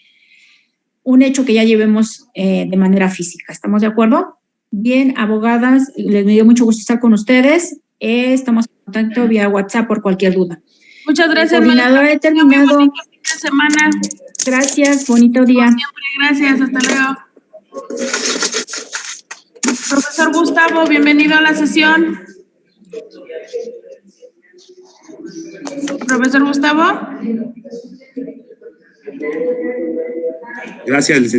un hecho que ya llevemos de manera física. ¿Estamos de acuerdo? Bien, abogadas, me dio mucho gusto estar con ustedes. Estamos en contacto vía WhatsApp por cualquier duda. Muchas gracias, coordinadora. He terminado. Bonito fin de semana. Gracias, bonito día. Como siempre, gracias, hasta luego. Profesor Gustavo, bienvenido a la sesión. Profesor Gustavo. Gracias, licenciado.